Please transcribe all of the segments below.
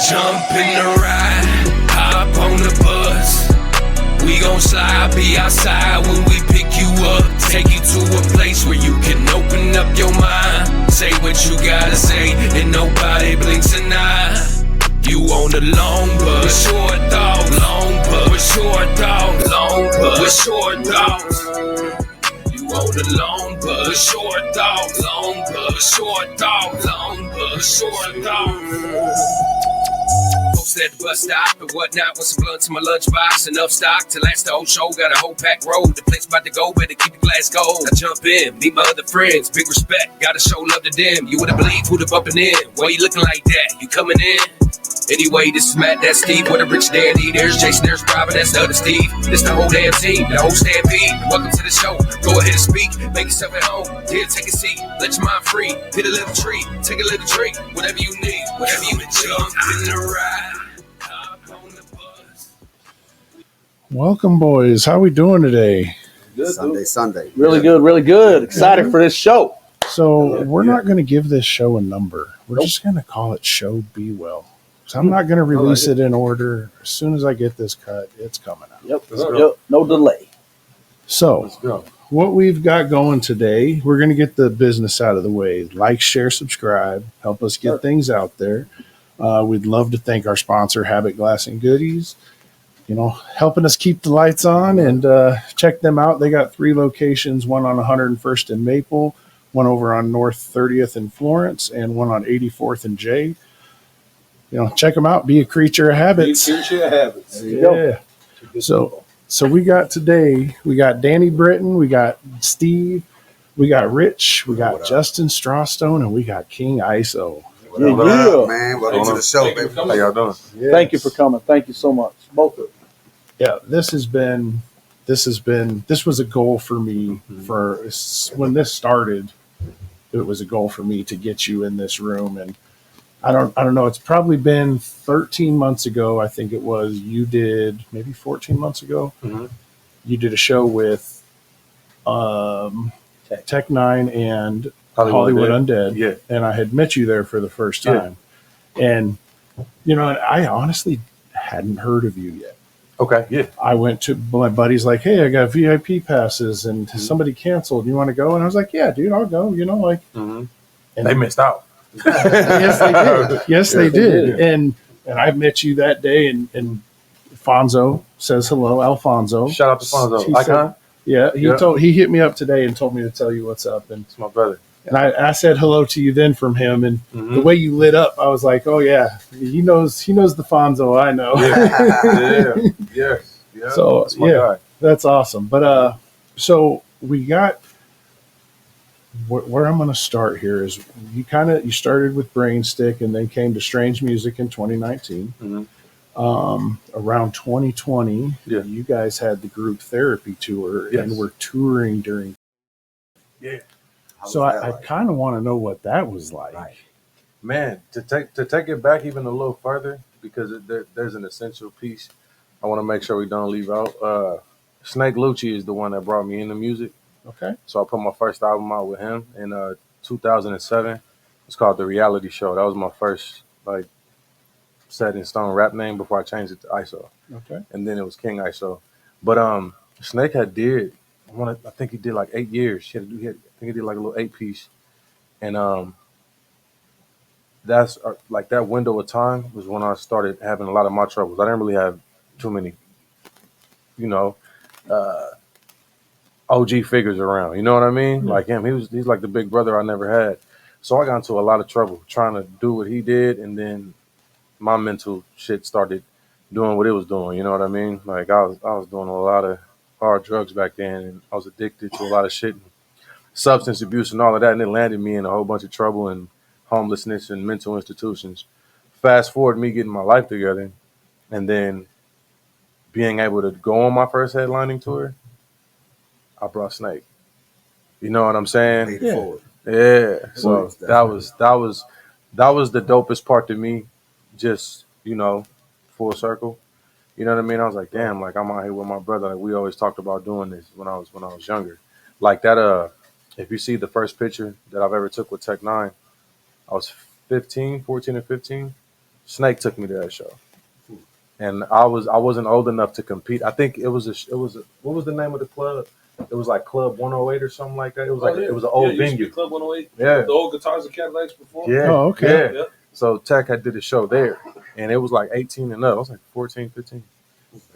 Jump in the ride, hop on the bus. We gon' slide, be outside when we pick you up. Take you to a place where you can open up your mind. Say what you gotta say, and nobody blinks an eye. You on the long bus, with short dogs, long bus, with short dogs, long bus, with short dogs. You on the long bus, with short dogs, long bus, with short dogs, long bus, with short dogs. At the bus stop and whatnot with some blunts in my lunchbox. Enough stock to last the whole show. Got a whole packed road. The place about to go, better keep the glass cold. I jump in, meet my other friends. Big respect, gotta show love to them. You wouldn't believe who the bumping in. Why you looking like that? You coming in? Anyway, this is Matt, that's Steve. What a rich dandy. There's Jason, there's Robin, that's the other Steve. This the whole damn team, the whole stampede. Welcome to the show. Go ahead and speak. Make yourself at home. Here, take a seat. Let your mind free. Hit a little tree. Take a little drink. Whatever you need. Whatever you need. Jump in the ride. Welcome, boys. How we doing today? Good, Sunday. Really good. Excited for this show. So we're not going to give this show a number. We're just going to call it Show Be Well. So I'm not going to release it in order. As soon as I get this cut, it's coming out. Yep. No delay. So what we've got going today, we're going to get the business out of the way. Like, share, subscribe. Help us get things out there. We'd love to thank our sponsor, Habit Glass and Goodies. You know, helping us keep the lights on, and check them out. They got 3 locations, one on 101st and Maple, one over on North 30th in Florence, and one on 84th and J. You know, check them out. Be a creature of habits. Be a creature of habits. Yeah. So we got Danny Britton, we got Steve, we got Rich, we got Justin Strawstone, and we got King ISO. What up, man? Welcome to the show, baby. How y'all doing? Yes. Thank you for coming. Thank you so much. Both of you. Yeah, this was a goal for me for when this started. It was a goal for me to get you in this room, and I don't know. It's probably been 13 months ago. I think it was. You did maybe 14 months ago. Mm-hmm. You did a show with Tech Nine and Hollywood Undead. Yeah. And I had met you there for the first time. Yeah. And, you know, I honestly hadn't heard of you yet. Okay. Yeah. I went to my buddy's like, hey, I got VIP passes and somebody canceled. You want to go? And I was like, yeah, dude, I'll go. You know, like, and they missed out. Yes, they did. Yes, they did. And I met you that day, and Fonzo says hello, Alfonso. Shout out to Fonzo. Icon? He hit me up today and told me to tell you what's up. And it's my brother. And I said hello to you then from him, and the way you lit up, I was like, oh yeah, he knows the Fonzo I know. Yeah. So guy. That's awesome. But so we got where I'm going to start here is you started with Brainstick and then came to Strange Music in 2019. Around 2020, you guys had the group therapy tour, and we're touring during. Yeah. So I kind of want to know what that was like. Right. Man, to take it back even a little further, because there's an essential piece I want to make sure we don't leave out. Snake Lucci is the one that brought me into music. Okay. So I put my first album out with him in 2007. It's called The Reality Show. That was my first set in stone rap name before I changed it to ISO. Okay. And then it was King ISO. But Snake I think he did like 8 years. I think he did like a little 8-piece. And that's like that window of time was when I started having a lot of my troubles. I didn't really have too many, OG figures around. You know what I mean? Mm-hmm. Like him, he's like the big brother I never had. So I got into a lot of trouble trying to do what he did, and then my mental shit started doing what it was doing. You know what I mean? Like I was doing a lot of hard drugs back then, and I was addicted to a lot of shit, substance abuse and all of that, and it landed me in a whole bunch of trouble and homelessness and mental institutions. Fast forward me getting my life together, and then being able to go on my first headlining tour, I brought Snake. You know what I'm saying? Yeah. So that was the dopest part to me. Just, full circle. You know what I mean? I was like, damn, like I'm out here with my brother. Like we always talked about doing this when I was younger. Like that, if you see the first picture that I've ever took with Tech 9, I was 14 or 15. Snake took me to that show, and I wasn't old enough to compete. I think it was what was the name of the club? It was like Club 108 or something like that. It was it was an old venue. Club 108. Yeah. The old Guitars and Cadillacs before. Yeah. Oh, okay. Yeah. So Tech had did a show there, and it was like 18 and up. I was like 14, 15.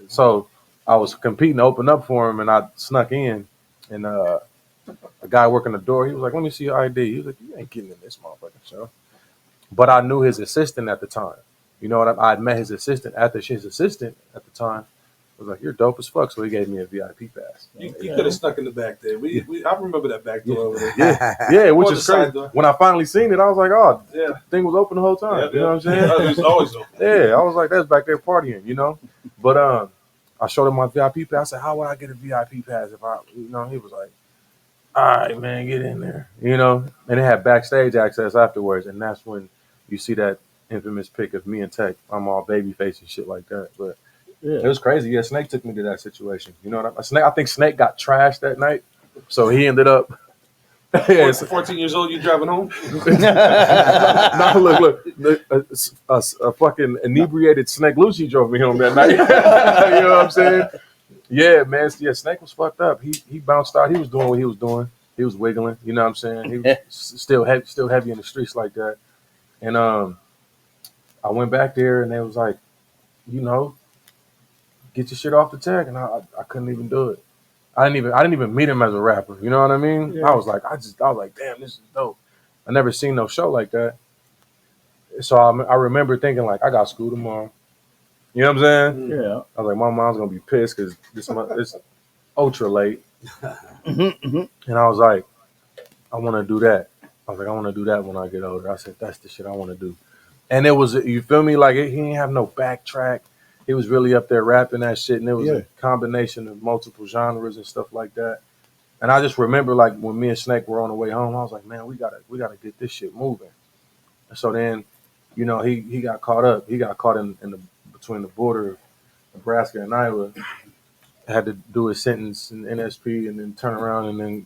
So I was competing to open up for him, and I snuck in, and a guy working the door, he was like, "Let me see your ID." He was like, "You ain't getting in this motherfucking show." But I knew his assistant at the time. You know what? I had met his assistant. After his assistant at the time was like, "You're dope as fuck," so he gave me a VIP pass. You could have stuck in the back there. I remember that back door over there. Yeah, which Or is the side crazy. door. When I finally seen it, I was like, "Oh, Yeah. the thing was open the whole time." You know what I'm saying? It was always open. Yeah, I was like, "That's back there partying," you know. But I showed him my VIP pass. I said, "How would I get a VIP pass if I?" You know, he was like, "All right, man, get in there." You know, and they had backstage access afterwards, and that's when you see that infamous pic of me and Tech. I'm all baby face and shit like that, but. Yeah. It was crazy. Yeah, Snake took me to that situation. You know what I mean? I think Snake got trashed that night, so he ended up. Yeah, 14 years old, you driving home? no, look, a fucking inebriated Snake Lucy drove me home that night. You know what I'm saying? Yeah, man. Yeah, Snake was fucked up. He bounced out. He was doing what he was doing. He was wiggling. You know what I'm saying? He was still heavy in the streets like that. And I went back there, and they was like, you know, get your shit off the tag, and I couldn't even do it. I didn't even meet him as a rapper. You know what I mean? Yeah. I was like, damn, this is dope. I never seen no show like that. So I remember thinking like, I got school tomorrow. You know what I'm saying? Yeah. I was like, my mom's gonna be pissed because it's ultra late. And I was like, I want to do that. I was like, I want to do that when I get older. I said, that's the shit I want to do. And it was, you feel me? Like he didn't have no backtrack. He was really up there rapping that shit, and it was a combination of multiple genres and stuff like that. And I just remember, like, when me and Snake were on the way home, I was like, man, we gotta get this shit moving. And so then, you know, he got caught up. He got caught in the between the border of Nebraska and Iowa. Had to do his sentence in NSP and then turn around and then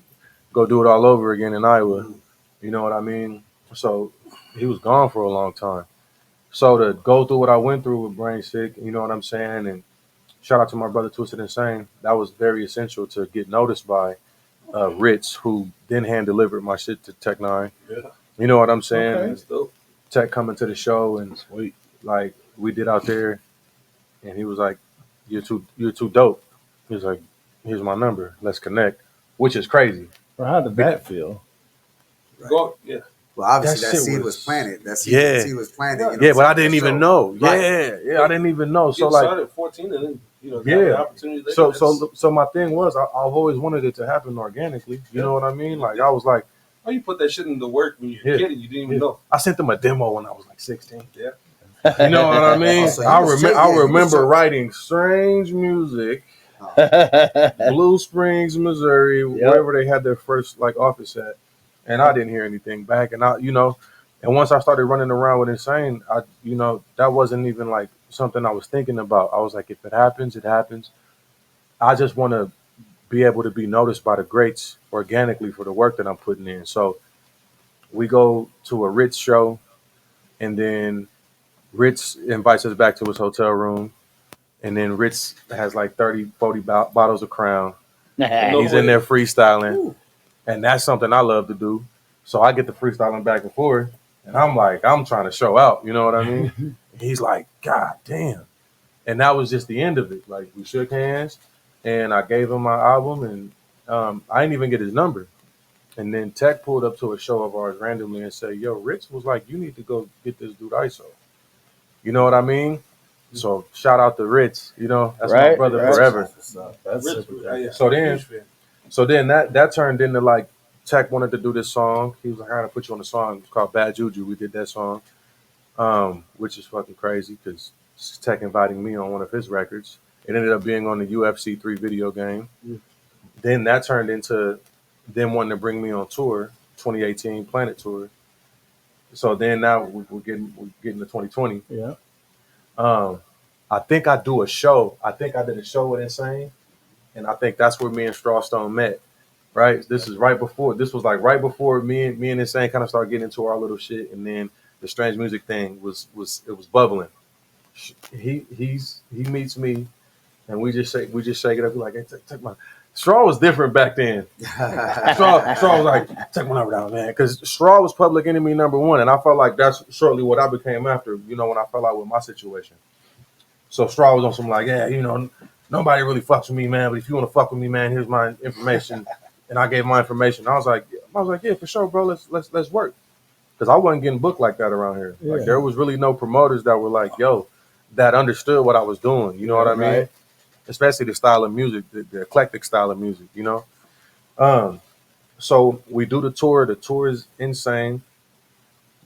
go do it all over again in Iowa. You know what I mean? So he was gone for a long time. So to go through what I went through with Brain Sick, you know what I'm saying? And shout out to my brother Twisted Insane. That was very essential to get noticed by Ritz, who then hand delivered my shit to Tech Nine. Yeah. You know what I'm saying? Okay. That's dope. Tech coming to the show and sweet, like we did out there, and he was like, "You're too dope." He was like, "Here's my number. Let's connect," which is crazy. Well, how did that feel? Go, yeah. Well, obviously That that shit seed was- was planted. That Yeah. seed was planted. You know, Yeah, but I so- didn't even so- know. Right. Yeah, I didn't even know. So You like, started at 14 and then, you know, got Yeah. the opportunity later. so my thing was, I've always wanted it to happen organically. You know what I mean? Like I was like, How you put that shit into work when you're Yeah. a kid and you didn't even know? I sent them a demo when I was like 16. Yeah. You know what I mean? So you was I shaking, remember you was- writing strange music, Blue Springs, Missouri, wherever they had their first like office at, and I didn't hear anything back. And and once I started running around with Insane, that wasn't even like something I was thinking about. I was like, if it happens, it happens. I just want to be able to be noticed by the greats organically for the work that I'm putting in. So we go to a Ritz show, and then Ritz invites us back to his hotel room. And then Ritz has like 30, 40 bottles of Crown. And he's in there freestyling. Ooh. And that's something I love to do. So I get the freestyling back and forth. And I'm like, I'm trying to show out. You know what I mean? He's like, God damn. And that was just the end of it. Like, we shook hands. And I gave him my album. And I didn't even get his number. And then Tech pulled up to a show of ours randomly and said, yo, Ritz was like, you need to go get this dude ISO. You know what I mean? So shout out to Ritz, you know, that's my brother forever. That's Rich, super. yeah. So then- Huge fan. So then that turned into like Tech wanted to do this song. He was like, I gotta put you on the song. It's called Bad Juju. We did that song, which is fucking crazy because Tech inviting me on one of his records. It ended up being on the UFC 3 video game. Then that turned into them wanting to bring me on tour, 2018 Planet Tour. So then now we're getting to 2020. Yeah. I think I do a show. I think I did a show with Insane, and I think that's where me and Strawstone met. Right. This was like right before me and Insane kind of started getting into our little shit, and then the strange music thing was bubbling. He meets me, and we just shake it up. We're like, hey, take my Straw was different back then. Straw was like, take my number down, man, because Straw was public enemy #1, and I felt like that's shortly what I became after. You know, when I fell out with my situation. So Straw was on some like, yeah, you know, nobody really fucks with me, man. But if you want to fuck with me, man, here's my information. And I gave my information. I was like, yeah, for sure, bro. Let's work. Because I wasn't getting booked like that around here. Yeah. Like there was really no promoters that were like, yo, that understood what I was doing. You know what I mean? Right. Especially the style of music, the eclectic style of music. You know. So we do the tour. The tour is insane.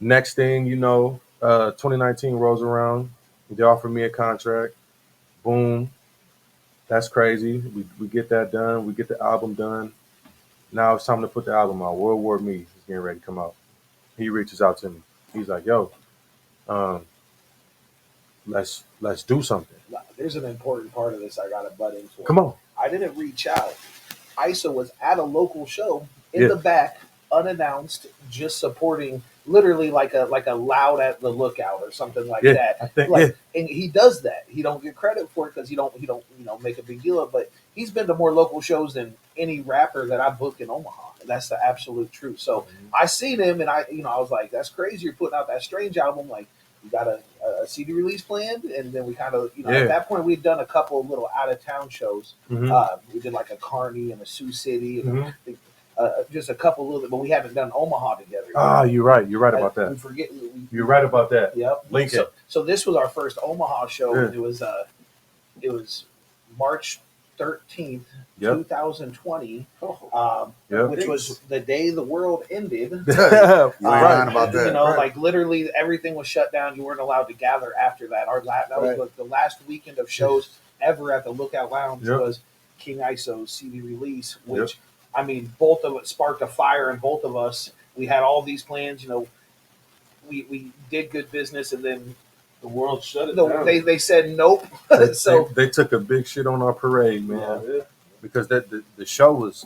Next thing you know, 2019 rolls around. They offer me a contract. Boom. That's crazy. We get that done. We get the album done. Now it's time to put the album out. World War Me is getting ready to come out. He reaches out to me. He's like, yo, let's do something. There's an important part of this I got to butt in for. Come on. I didn't reach out. ISO was at a local show in Yeah. the back, unannounced, just supporting, literally like a loud at the lookout or something like Yeah, that. I think, Like, and he does that. He don't get credit for it because he don't make a big deal of it. But he's been to more local shows than any rapper that I booked in Omaha. And that's the absolute truth. So I seen him, and I was like, that's crazy. You're putting out that Strange album. Like, you got a CD release planned, and then we kind of, at that point we'd done a couple of little out of town shows. Mhm. We did like a Kearney and a Sioux City, and Mhm. just a couple little, but we haven't done Omaha together. Ah, you're right. You're right about We that. forget. You're right about that. Yep. Link it. So this was our first Omaha show, Yeah. and it was March 13th, Yep. 2020, Yep. which was the day the world ended. You ain't lying about that. Like literally everything was shut down. You weren't allowed to gather after that. That was like the last weekend of shows ever at the Lookout Lounge Yep. was King ISO's CD release, which I mean, both of it sparked a fire in both of us. We had all these plans, we did good business, and then The world shut it down. they said nope. So they took a big shit on our parade, man, Yeah. because the show was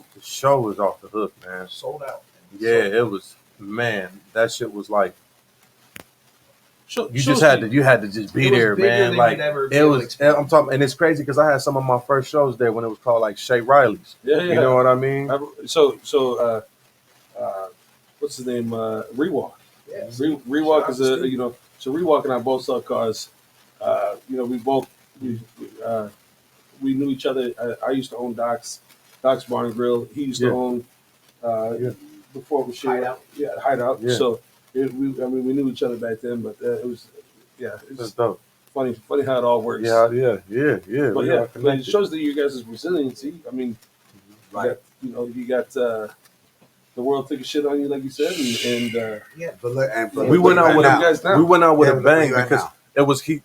off the hook, man. sold out. Yeah, it was, man. That shit was like Show- you show just had speed. to just be It was there, bigger man. than Like you'd ever be it able to was. explain. I'm talking, and it's crazy because I had some of my first shows there when it was called like Shay Riley's. Yeah, You know what I mean? So, what's his name? Rewalk. Yes. Rewalk is So Rewalk and I both sell cars. We both we knew each other. I used to own Doc's Bar and Grill. He used to own before it was Hideout. Yeah, Hideout. Yeah. So we knew each other back then, but it was That's dope. funny how it all works. Yeah. But We yeah, all but it connected. shows that you guys' resiliency. I mean, you got the world took a shit on you, like you said, and But look, We went out with now. You guys now. we went out with Yeah, a but where bang you at because now? it was he.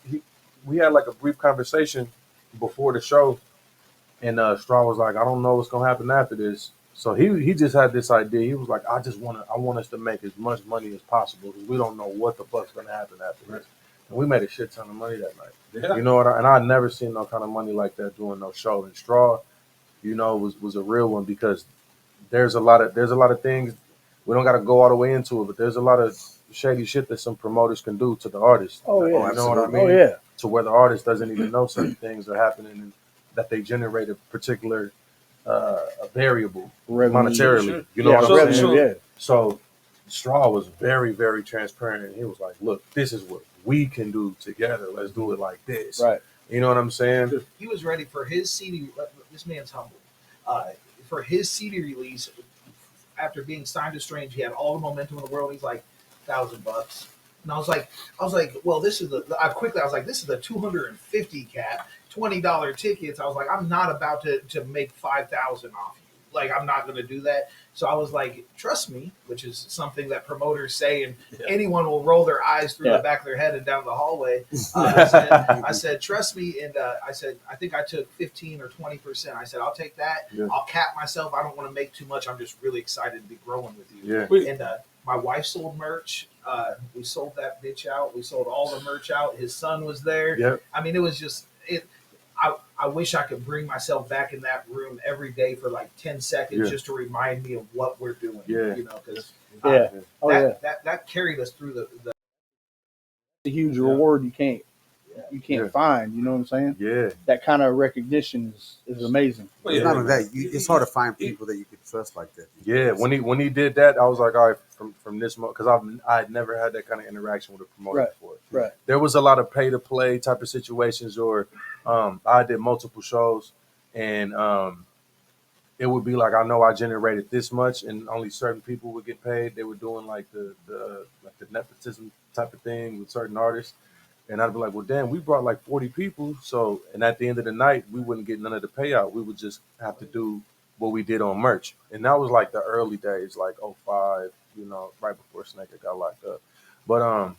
We had like a brief conversation before the show, and Straw was like, "I don't know what's gonna happen after this." So he just had this idea. He was like, I want us to make as much money as possible because we don't know what the fuck's gonna happen after this. And we made a shit ton of money that night. Yeah. You know what? And I'd never seen no kind of money like that doing no show. And Straw, was a real one because there's a lot of things we don't got to go all the way into it, but there's a lot of shady shit that some promoters can do to the artist. Oh, yeah. You know what I absolutely. mean? Oh, yeah. To where the artist doesn't even know certain things are happening and that they generate a particular a variable monetarily. Sure. You know Yeah, what I'm revenue, saying? yeah. So Straw was very, very transparent, and he was like, "Look, this is what we can do together. Let's do it like this." Right. You know what I'm saying? He was ready for his CD. This man's humble. For his CD release, after being signed to Strange, he had all the momentum in the world. He's like, $1,000. And I was like, well, this is this is a 250 cap, $20 tickets. I was like, I'm not about to make 5,000 off you. Like, I'm not going to do that. So I was like, trust me, which is something that promoters say, and anyone will roll their eyes through the back of their head and down the hallway. I said, trust me. And I said, I think I took 15 or 20%. I said, I'll take that. Yeah. I'll cap myself. I don't want to make too much. I'm just really excited to be growing with you. Yeah. And my wife sold merch. We sold that bitch out. We sold all the merch out. His son was there. Yep. I mean, it was just it. I wish I could bring myself back in that room every day for like 10 seconds just to remind me of what we're doing. Yeah. Because Yeah. Oh, yeah. that carried us through the a huge reward you can't Yeah. find. You know what I'm saying? Yeah. That kind of recognition is amazing. But It's yeah, not only that. It's hard to find people that you can trust like that. Yeah, when he did that, I was like, all right, from this moment, because I had never had that kind of interaction with a promoter Right. before. Right. There was a lot of pay to play type of situations, or I did multiple shows, and it would be like, I know I generated this much, and only certain people would get paid. They were doing like the nepotism type of thing with certain artists. And I'd be like, well, damn, we brought like 40 people. So, and at the end of the night, we wouldn't get none of the payout. We would just have to do what we did on merch. And that was like the early days, like '05, right before Snake got locked up. But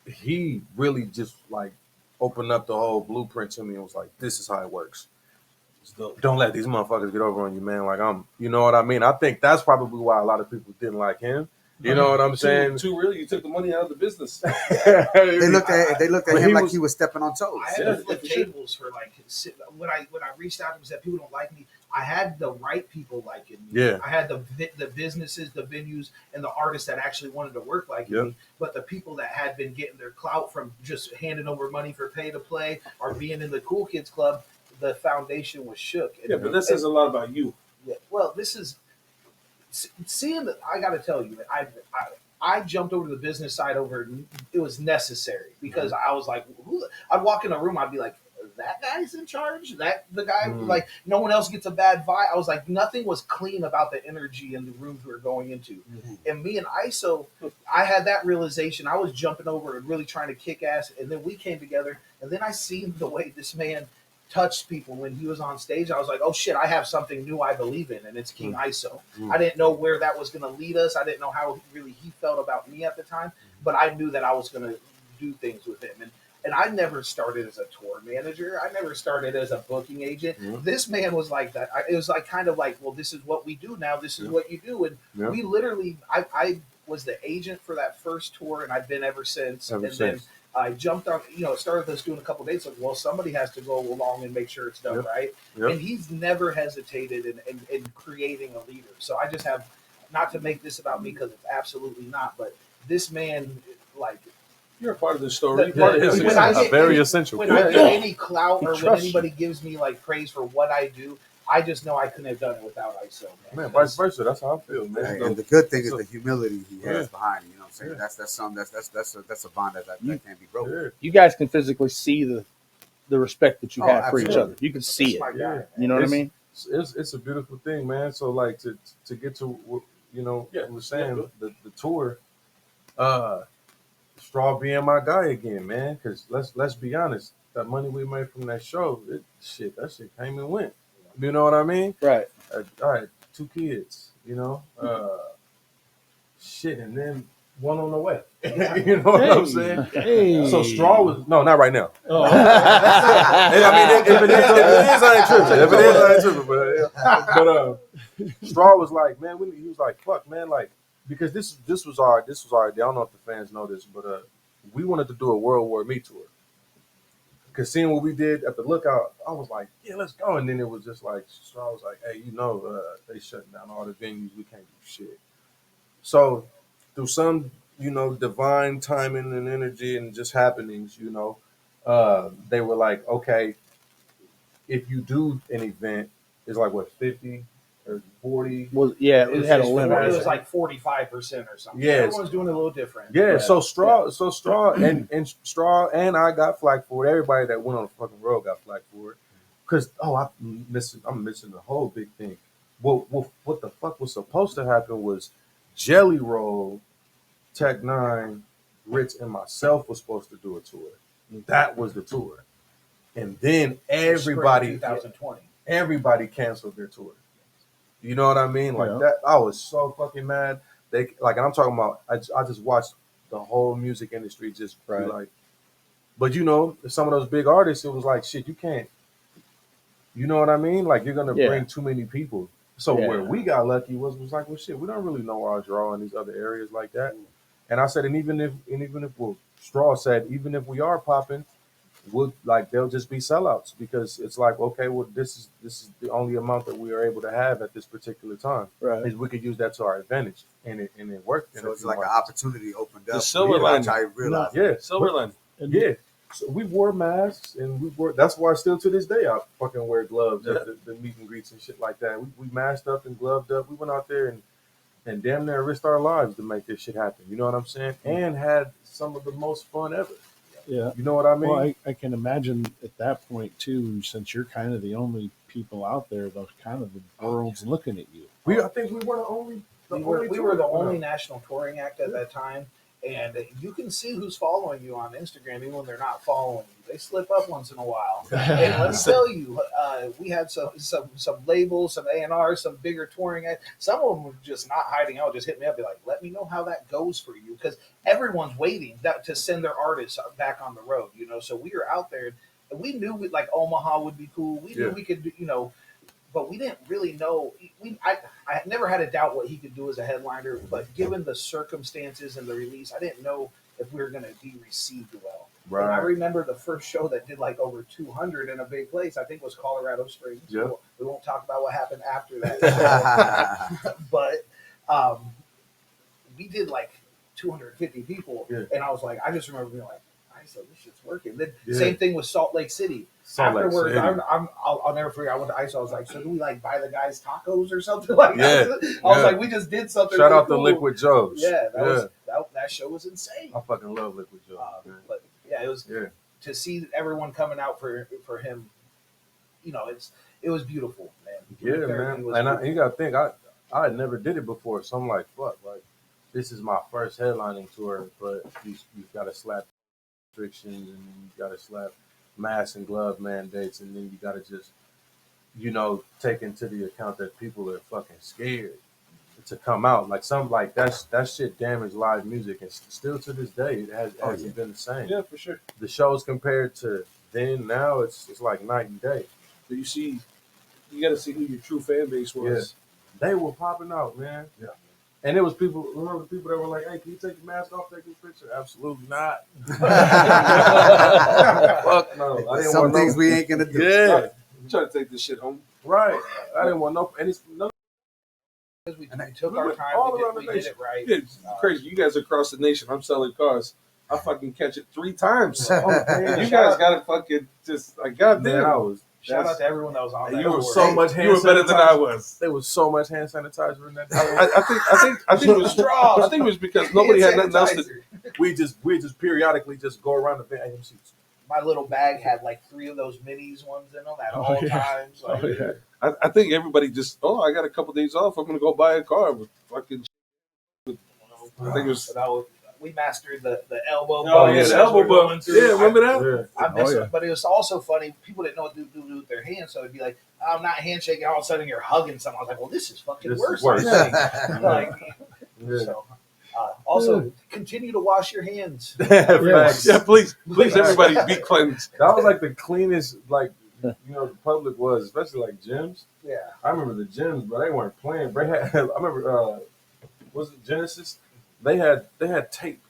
he really just like opened up the whole blueprint to me and was like, this is how it works. Don't let these motherfuckers get over on you, man. Like, you know what I mean? I think that's probably why a lot of people didn't like him. You know what I'm saying? Too really, you took the money out of the business. They looked at him like he was stepping on toes. I had to flip tables for like when I reached out and said people don't like me. I had the right people liking me. Yeah. I had the businesses, the venues, and the artists that actually wanted to work like me. But the people that had been getting their clout from just handing over money for pay to play or being in the Cool Kids Club, the foundation was shook. Yeah, but this says a lot about you. Yeah, well, this is seeing that. I got to tell you, I jumped over to the business side it was necessary because I was like, I'd walk in a room, I'd be like, that guy's in charge. That the guy like no one else gets a bad vibe. I was like, nothing was clean about the energy in the rooms we were going into. And me and ISO, I had that realization. I was jumping over and really trying to kick ass, and then we came together. And then I seen the way this man touched people when he was on stage. I was like, oh shit, I have something new I believe in, and it's King ISO. I didn't know where that was going to lead us. I didn't know how really he felt about me at the time, but I knew that I was going to do things with him. And I never started as a tour manager. I never started as a booking agent. This man was like that. It was like kind of like, well, this is what we do now. This is what you do. And we literally, I was the agent for that first tour, and I've been ever since. Then I jumped on, started this doing a couple of days. Like, well, somebody has to go along and make sure it's done right. And he's never hesitated in creating a leader. So I just have, not to make this about me because it's absolutely not, but this man, like, you're a part of the story. Very essential. When I get any clout or when anybody gives me like praise for what I do, I just know I couldn't have done it without ISO. Man, vice versa. That's how I feel, man. And the good thing is the humility he has behind it. You know what I'm saying? That's a bond that can't be broken. You guys can physically see the respect that you have for each absolutely. other. You can see it. Yeah. You know what I mean? It's a beautiful thing, man. So like to get to we were saying the tour, Straw being my guy again, man. Because let's be honest, that money we made from that show, that shit came and went. You know what I mean? Right. All right, 2 kids. Shit, and then one on the way. You know what I'm saying? Hey. So Straw was not right now. Oh. I mean, if it is, I ain't tripping. If it is, I ain't tripping. But Straw was like, man, he was like, fuck, man, like, because this was our idea. I don't know if the fans know this, but we wanted to do a World War Me tour. Because seeing what we did at the Lookout, I was like, yeah, let's go. And then it was just like, Straw was like, hey, they shutting down all the venues. We can't do shit. So through some, divine timing and energy and just happenings, they were like, okay, if you do an event, it's like, what, 50 or 40? It had a limit. It was like 45% or something. Yes. Everyone's doing it a little different. Yeah, so Straw and Straw and I got flack for it. Everybody that went on the fucking road got flack for it. Because I'm missing the whole big thing. What the fuck was supposed to happen was Jelly Roll, Tech Nine, Ritz, and myself was supposed to do a tour. That was the tour. And then everybody 2020. Everybody canceled their tour. You know what I mean? Like that, I was so fucking mad. And I'm talking about, I just watched the whole music industry just be like, but some of those big artists, it was like, shit, you can't, you know what I mean? Like, you're going to bring too many people. So where we got lucky was like, well, shit, we don't really know our draw in these other areas like that. And I said, and even if Straw said, even if we are popping, would like they'll just be sellouts because it's like, okay, well, this is the only amount that we are able to have at this particular time. Right. Is we could use that to our advantage, and it worked. So it's like an opportunity opened up. The silver lining. I realized. Yeah, Silver lining. yeah. So we wore masks, and we wore. That's why still to this day I fucking wear gloves at the meet and greets and shit like that. We masked up and gloved up. We went out there and damn near risked our lives to make this shit happen. You know what I'm saying? And had some of the most fun ever. Yeah. You know what I mean? Well, I can imagine at that point too, since you're kind of the only people out there, the kind of the world's looking at you. I think we were the only. We were the only national touring act at that time, and you can see who's following you on Instagram, even when they're not following you. They slip up once in a while. And let me tell you, we had some labels, some A&R, some bigger touring acts. Some of them were just not hiding out, just hit me up, be like, let me know how that goes for you, because everyone's waiting to send their artists back on the road. So we were out there, and we knew like Omaha would be cool. We knew we could, but we didn't really know. I never had a doubt what he could do as a headliner, but given the circumstances and the release, I didn't know if we were going to be received well. Right. And I remember the first show that did like over 200 in a big place, I think was Colorado Springs. Yeah. We won't talk about what happened after that. But we did like 250 people. Yeah. And I was like, I just remember being like, so this shit's working. Then same thing with Salt Lake City. Afterwards, I'll never forget. I went to ISO. I was like, so do we like buy the guys tacos or something like that? I was like, we just did something. Shout out cool. to Liquid Joe's. Yeah, that show was insane. I fucking love Liquid Joe's. But yeah, it was to see everyone coming out for him. It was beautiful, man. Yeah, man. And you gotta think, I had never did it before, so I'm like, fuck, like this is my first headlining tour, but you gotta slap restrictions, and then you gotta slap mask and glove mandates, and then you gotta just take into the account that people are fucking scared to come out. Like that shit damaged live music, and still to this day it hasn't been the same. Yeah, for sure. The shows compared to then now it's like night and day. But you gotta see who your true fan base was. Yeah. They were popping out, man. Yeah. And it was people. Remember the people that were like, "Hey, can you take your mask off, take this picture?" Absolutely not. Fuck no. I didn't Some things we ain't gonna do. Yeah, I'm trying to take this shit home. right. I didn't want no. And it's no. Because we took our time, we did it right. Yeah, it's crazy. You guys across the nation. I'm selling cars. I fucking catch it 3 times. You guys gotta fucking just like goddamn. Shout out to everyone that was on that. You were so much. You were better than I was. There was so much hand sanitizer in that. I think it was straws. I think it was because nobody had nothing else to. We just periodically just go around the van. My little bag had like 3 of those minis ones in them at all times. Like, I think everybody just. Oh, I got a couple days off. I'm gonna go buy a car with fucking. I think it was. We mastered the elbow. Oh yeah, the elbow bump. Yeah, remember that? I miss it, but it was also funny. People didn't know what to do with their hands, so it'd be like, I'm not handshaking. All of a sudden, you're hugging someone. I was like, well, this is fucking worse. So, also, continue to wash your hands. Yeah, please, everybody be cleansed. That was like the cleanest, the public was, especially like gyms. Yeah, I remember the gyms, but they weren't playing. They had, I remember, was it Genesis? They had tape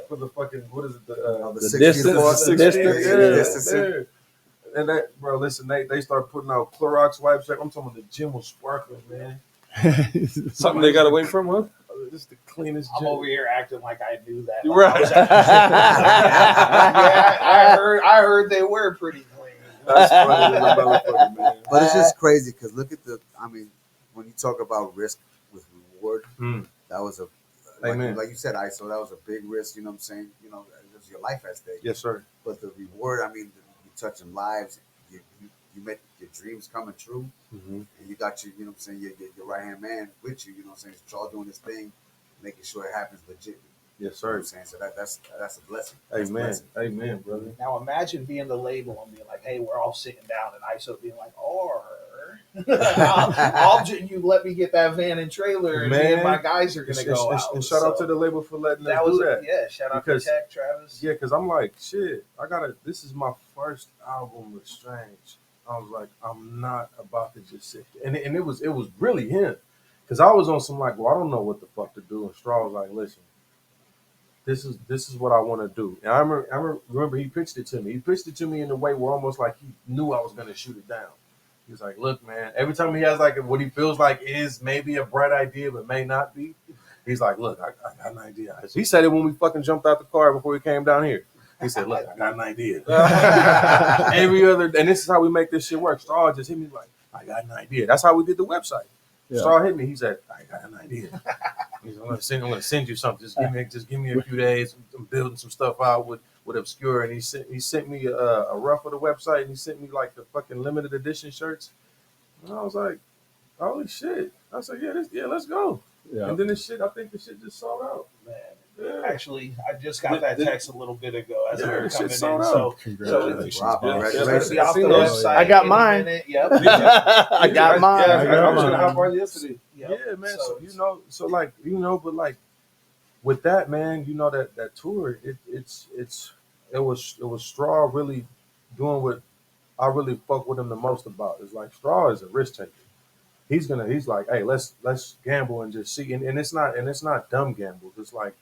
for the fucking the distance. Yeah. And that, bro, listen, they start putting out Clorox wipes. I'm talking about the gym was sparkling, man. Something they got away from, huh? This is the cleanest I'm gym. over here acting like I knew that. You're right. I heard they were pretty clean. That's funny, man. But it's just crazy because look at when you talk about risk with reward, that was like you said, ISO, that was a big risk, you know what I'm saying? It was your life at stake. Yes, sir. But the reward, you touching lives, you met your dreams coming true, and you got your, your right hand man with you, what I'm saying? It's all doing this thing, making sure it happens legit. Yes, sir. You know what I'm saying? So that's a blessing. Amen. Amen, brother. Now imagine being the label and being like, hey, we're all sitting down, and ISO being like, you let me get that van and trailer, and me and my guys are gonna go out. And shout out to the label for letting us do that. Yeah, shout out to Tech, Travis. Yeah, because I'm like, shit, this is my first album with Strange. I was like, I'm not about to just sit there. And it was really him. Because I was on some like, well, I don't know what the fuck to do. And Straw was like, listen, this is what I want to do. And I remember he pitched it to me. He pitched it to me in a way where almost like he knew I was going to shoot it down. He's like, look, man, every time he has like what he feels like is maybe a bright idea, but may not be. He's like, look, I got an idea. He said it when we fucking jumped out the car before we came down here. He said, look, I got an idea. And this is how we make this shit work. Straw just hit me like, I got an idea. That's how we did the website. Yeah. Straw hit me. He said, I got an idea. He said, I'm gonna send you something. Just give me a few days. I'm building some stuff out with Obscure. And he sent me a rough of the website, and he sent me like the fucking limited edition shirts. And I was like, holy shit. I said, yeah, let's go. Yeah. And then I think the shit just sold out. Man. Yeah. Actually, I just got that text a little bit ago as we Yeah, were this coming shit in. sold out. So Congratulations. Wow, bro. congratulations. be off the Yeah. website. I got in a mine. minute. Yep. I got mine. Yeah, I got I was gonna mine. hop on yesterday. Yep. Yeah, man. But like with that, man, that tour, it was Straw really doing what I really fuck with him the most about. It's like Straw is a risk taker. He's like, hey, let's gamble and just see. And it's not dumb gambles. It's like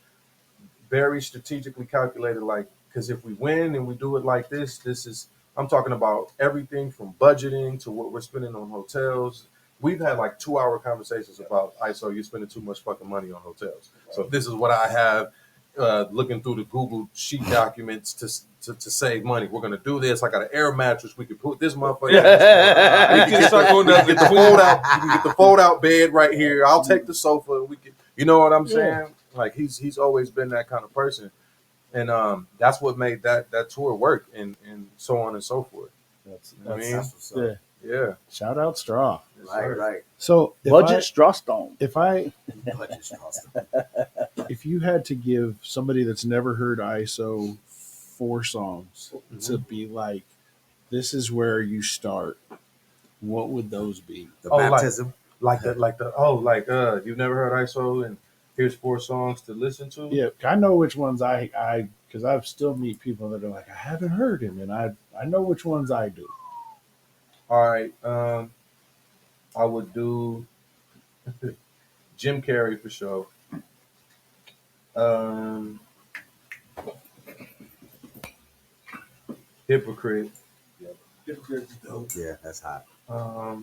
very strategically calculated, like, because if we win and we do it like this is, I'm talking about everything from budgeting to what we're spending on hotels. We've had like 2-hour conversations about, ISO, you're spending too much fucking money on hotels. So this is what I have looking through the Google Sheet documents to save money. We're gonna do this. I got an air mattress. We can put this motherfucker. You can start going down. Get the fold out. You can get the fold out bed right here. I'll take the sofa. We can. You know what I'm saying? Like he's always been that kind of person, and that's what made that tour work, and so on and so forth. That's I mean, That's what's up. yeah. yeah. Shout out Straw. Right. So Budget Strawstone. if you had to give somebody that's never heard ISO 4 songs to be like, this is where you start, what would those be? The Oh, baptism. You've never heard ISO, and here's 4 songs to listen to. Yeah, I know which ones I because I still meet people that are like, I haven't heard him, and I know which ones I do. All right. I would do Jim Carrey for sure. Hypocrite. Yeah, that's hot. So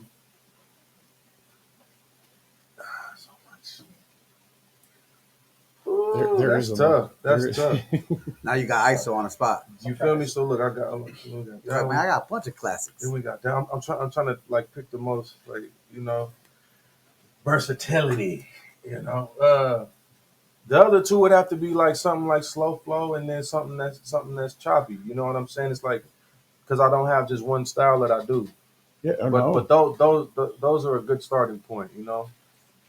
much. There That's is a tough. lot. That's There is- tough. Now you got ISO on the spot. You feel me? So look, I got. You're like, man, I got a bunch of classics. Then we got down. I'm trying to like pick the most versatility. The other two would have to be like something like slow flow, and then something that's choppy. You know what I'm saying? It's like because I don't have just one style that I do. Yeah, But those are a good starting point.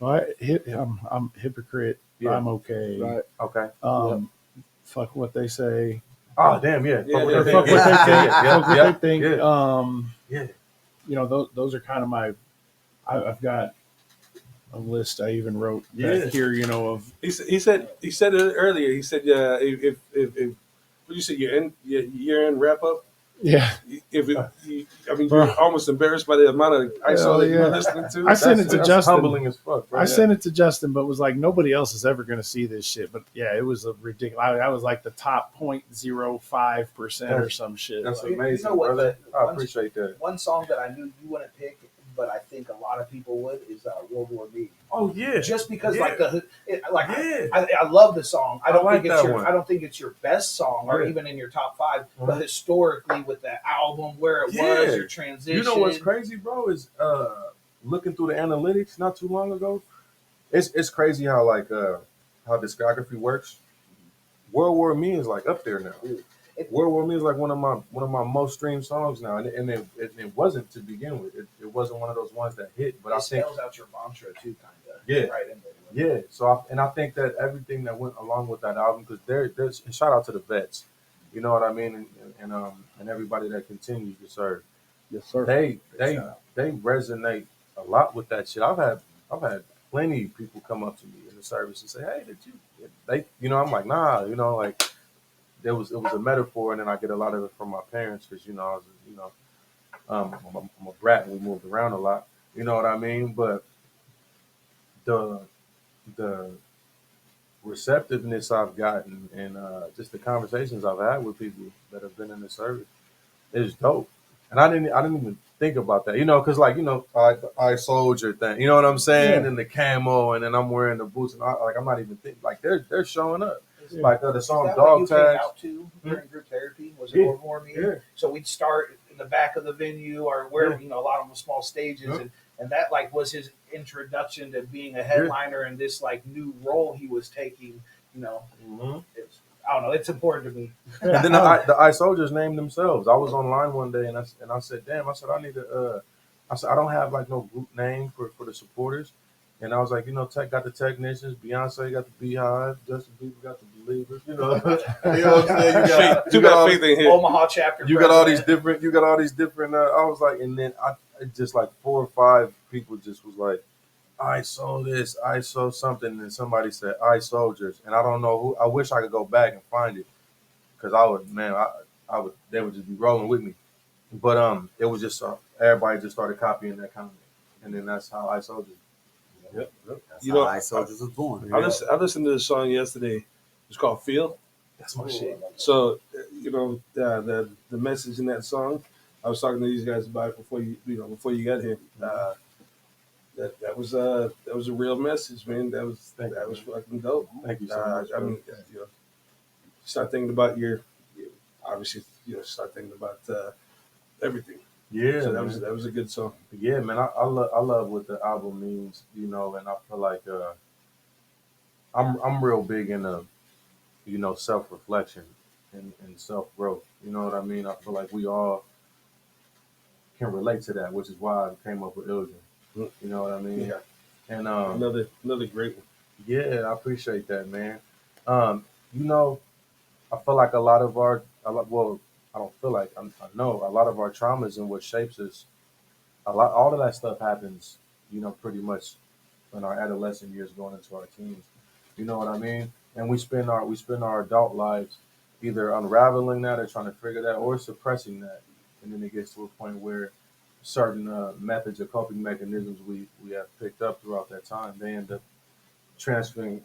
I'm hypocrite. Yeah. I'm okay. Right. Okay. Fuck what they say. Oh damn yeah. Yeah, Fuck yeah, what yeah. they think. Yeah, Fuck what yeah, they think. yeah. Those are kind of my. I've got a list I even wrote Yeah. back here. Of He said it earlier. He said, if what you say, year end wrap up. yeah. You're almost embarrassed by the amount of ISO that you're listening to. I sent it to That's Justin. humbling as fuck. Bro. I sent it to Justin, but was like, nobody else is ever going to see this shit. But yeah, it was a ridiculous. I was like the top 0.05% or some shit. That's Like, amazing, You know what, brother. the- I once- appreciate that. One song that I knew you wouldn't pick, but I think a lot of people would, is World War B. Oh yeah. Just because, Yeah. I love the song. I don't like think it's that your one. I don't think it's your best song or Yeah. even in your top 5. Mhm. But historically, with the album where it Yeah. was, your transition. You know what's crazy, bro? Is looking through the analytics not too long ago. It's crazy how how discography works. World War Me is like up there now. World War Me is like one of my most streamed songs now, and it wasn't to begin with. It wasn't one of those ones that hit. But It I think spells out your mantra too, kind of. Yeah. Right in there. yeah. So I think that everything that went along with that album, because there's and shout out to the vets. You know what I mean, and everybody that continues to serve. Yes, sir. They resonate a lot with that shit. I've had plenty of people come up to me in the service and say, "Hey, did you?" I'm like, "Nah," like it was a metaphor, and then I get a lot of it from my parents because I was I'm a brat and we moved around a lot. You know what I mean? But the receptiveness I've gotten and just the conversations I've had with people that have been in the service is dope. And I didn't even think about that, because like I soldier thing, you know what I'm saying, Yeah. and the camo, and then I'm wearing the boots, and I'm not even thinking like they're showing up. Is Like the is song that what you Dog came Tags. out to during group therapy? Was it Yeah. World War Me? Yeah. So we'd start in the back of the venue or where a lot of them were small stages, Yeah. and that like was his introduction to being a headliner and this like new role he was taking. Mm-hmm. I don't know. It's important to me. And then the I soldiers named themselves. I was online one day and I said, damn, I said I need I said I don't have like no group name for the supporters. And I was like, Tech got the technicians, Beyonce got the Beehive, Justin Bieber got the Believers, you know what I'm saying? You got faith in him. Omaha chapter. You got all these different. I was like, and then I just like 4 or 5 people just was like, I saw this, I saw something, and somebody said, I soldiers, and I don't know who. I wish I could go back and find it, because I would, they would just be rolling with me. But it was just everybody just started copying that comment, and then that's how I soldiers. Yep. That's You how know, I Soldiers was born. I listened to this song yesterday. It's called "Feel." That's my shit. So the message in that song, I was talking to these guys about it before you got here. That was a real message, man. That was fucking dope. Thank you so much. I mean, start thinking about obviously start thinking about everything. Yeah, So man. that was a good song. Yeah, man. I love what the album means, and I feel like I'm real big into self reflection and self growth. You know what I mean? I feel like we all can relate to that, which is why I came up with Illusion. You know what I mean? Yeah. And Another great one. yeah, I appreciate that, man. I feel like I don't feel like I know a lot of our traumas and what shapes us. All of that stuff happens, pretty much in our adolescent years going into our teens. You know what I mean? And we spend our adult lives either unraveling that or trying to figure that or suppressing that. And then it gets to a point where certain methods or coping mechanisms we have picked up throughout that time, they end up transferring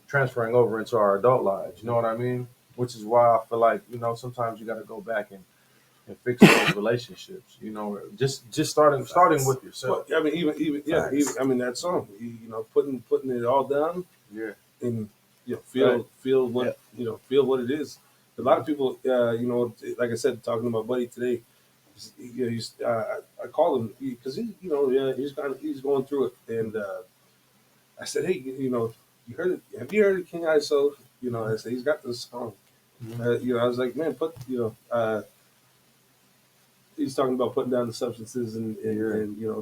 over into our adult lives. You know what I mean? Which is why I feel like, sometimes you got to go back and fix those relationships, just starting with yourself. Well, I mean, even that song, putting it all down, Yeah. and feel what it is. A lot of people, like I said, talking to my buddy today, I called him because he's going through it, and I said, hey, you heard it? Have you heard of King ISO? I said he's got this song. I was like, man, he's talking about putting down the substances and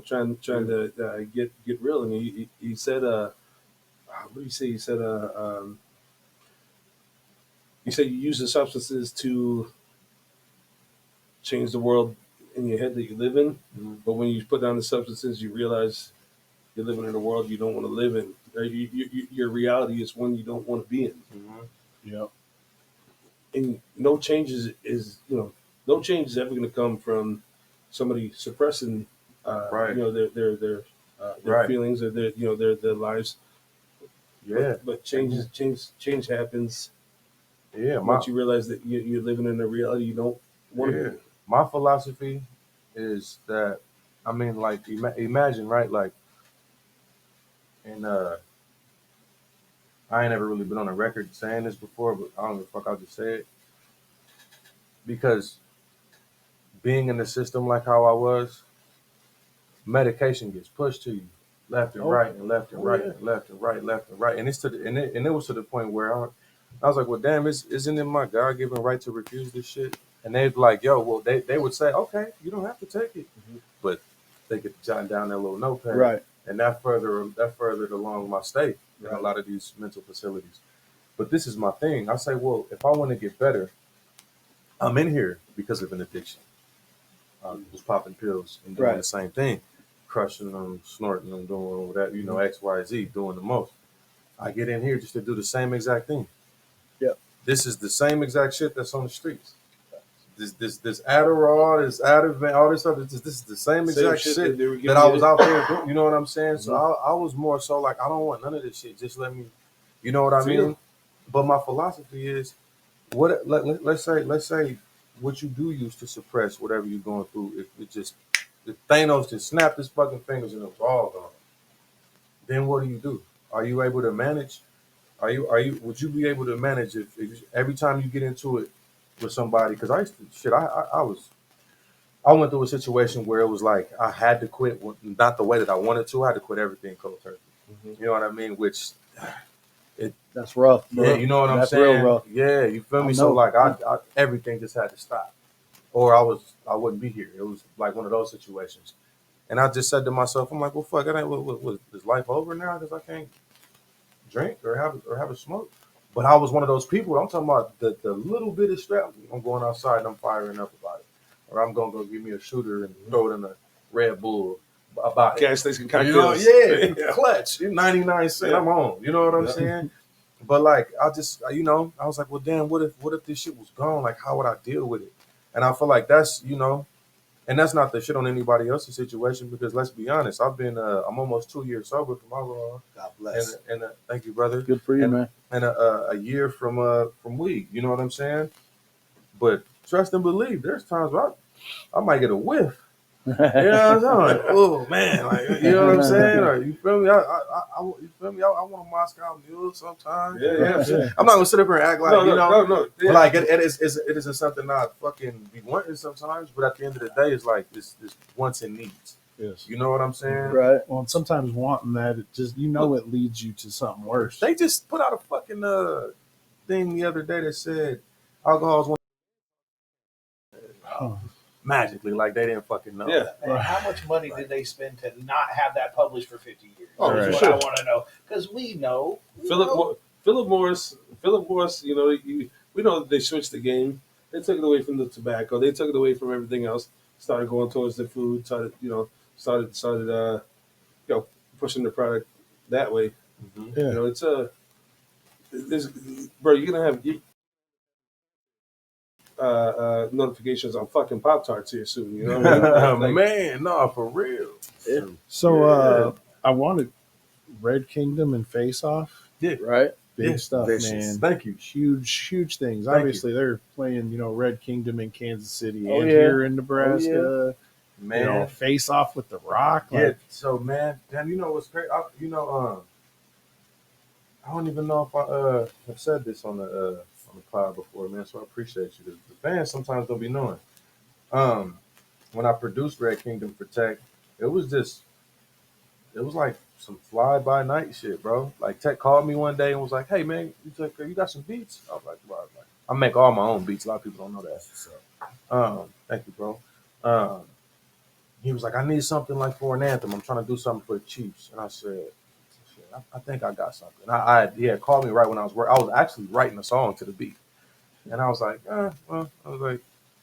trying to get real. And he said, what did he say? He said, you use the substances to change the world in your head that you live in. Mm-hmm. But when you put down the substances, you realize you're living in a world you don't want to live in. Or your reality is one you don't want to be in. Mm-hmm. Yep. And no change is ever going to come from somebody suppressing, Right. their Right. feelings or their lives. Yeah. But change happens Yeah. once you realize that you're living in a reality you don't want to be. My philosophy is that, I mean, like, imagine, right? Like, and I ain't ever really been on a record saying this before, but I don't give a fuck. I'll just say it. Because being in the system like how I was, medication gets pushed to you left and right and left and right and left and right, left and right. And it was to the point where I was like, well, damn, isn't it my God-given right to refuse this shit? And they'd be like, yo, well, they would say, okay, you don't have to take it. Mm-hmm. But they could jot down that little notepad. Right. And that furthered along my stay in a lot of these mental facilities. But this is my thing. I say, well, if I want to get better, I'm in here because of an addiction. I was popping pills and doing the same thing, crushing them, snorting them, doing whatever, X, Y, Z, doing the most. I get in here just to do the same exact thing. Yep. This is the same exact shit that's on the streets. This Adderall, this Ativan, all this stuff. This is the same exact shit that I was out there doing. You know what I'm saying? So I was more so like, I don't want none of this shit. Just let me, you know what I mean? But my philosophy is, let's say what you do use to suppress whatever you're going through. If Thanos just snapped his fucking fingers and it was all gone, then what do? Are you able to manage? Would you be able to manage if every time you get into it with somebody? Because I used to shit. I went through a situation where it was like I had to quit, not the way that I wanted to. I had to quit everything cold turkey. You know what I mean? Which That's rough, bro. yeah, you know what I'm That's saying? real rough. Yeah, you feel me? I So know. like I everything just had to stop, or I wouldn't be here. It was like one of those situations, and I just said to myself, I'm like, well, fuck, it ain't what is life over now because I can't drink or have a smoke. But I was one of those people. I'm talking about the little bit of strap. I'm going outside and I'm firing up about it, or I'm gonna go give me a shooter and throw it in a Red Bull about it. Gas station You cocktails. know, yeah, clutch. 99 cents. I'm home. You know what I'm saying? But like, I just, I was like, well, damn, what if this shit was gone? Like, how would I deal with it? And I feel like that's, and that's not the shit on anybody else's situation because let's be honest, I'm almost 2 years sober from alcohol. God bless. And thank you, brother. Good for you, and, man. And a year from weed. You know what I'm saying? But trust and believe, there's times where I might get a whiff. You know what I'm saying? Like, oh man, like you know what I'm saying? Or you feel me? You feel me? I want a Moscow Mule sometimes. Yeah. I'm not gonna sit up here and act like no. Yeah. Like it isn't something I fucking be wanting sometimes. But at the end of the day, it's like this wants and needs. Yes. You know what I'm saying? Right. Well, and sometimes wanting that, it just it leads you to something worse. They just put out a fucking thing the other day that said alcohol is one magically, like they didn't fucking know. Yeah. And how much money did they spend to not have that published for 50 years? Oh, That's for what sure. I want to know. Because we know. Philip Morris, we know that they switched the game. They took it away from the tobacco. They took it away from everything else. Started going towards the food. Started pushing the product that way. Mm-hmm. Yeah. It's bro, you're gonna have notifications on fucking Pop-Tarts here soon. You know what I mean? Like, Man, no, for real. Yeah. So I wanted Red Kingdom and Face Off. Right. Big Yeah. stuff, Vicious. man. Thank you. Huge things. Thank Obviously, they're playing, Red Kingdom in Kansas City Oh, and yeah. here in Nebraska. Man. Face Off with The Rock. Yeah. Like, So man, damn, you know what's crazy? I don't even know if I have said this on the pod before, man. So I appreciate you. The fans sometimes don't be knowing. When I produced Red Kingdom for Tech, it was like some fly by night shit, bro. Like Tech called me one day and was like, "Hey man, you got some beats?" I was like, "Wow." I make all my own beats. A lot of people don't know that. So, thank you, bro. He was like, "I need something like for an anthem. I'm trying to do something for the Chiefs." And I said, I think I got something. He had called me right when I was actually writing a song to the beat. And I was like,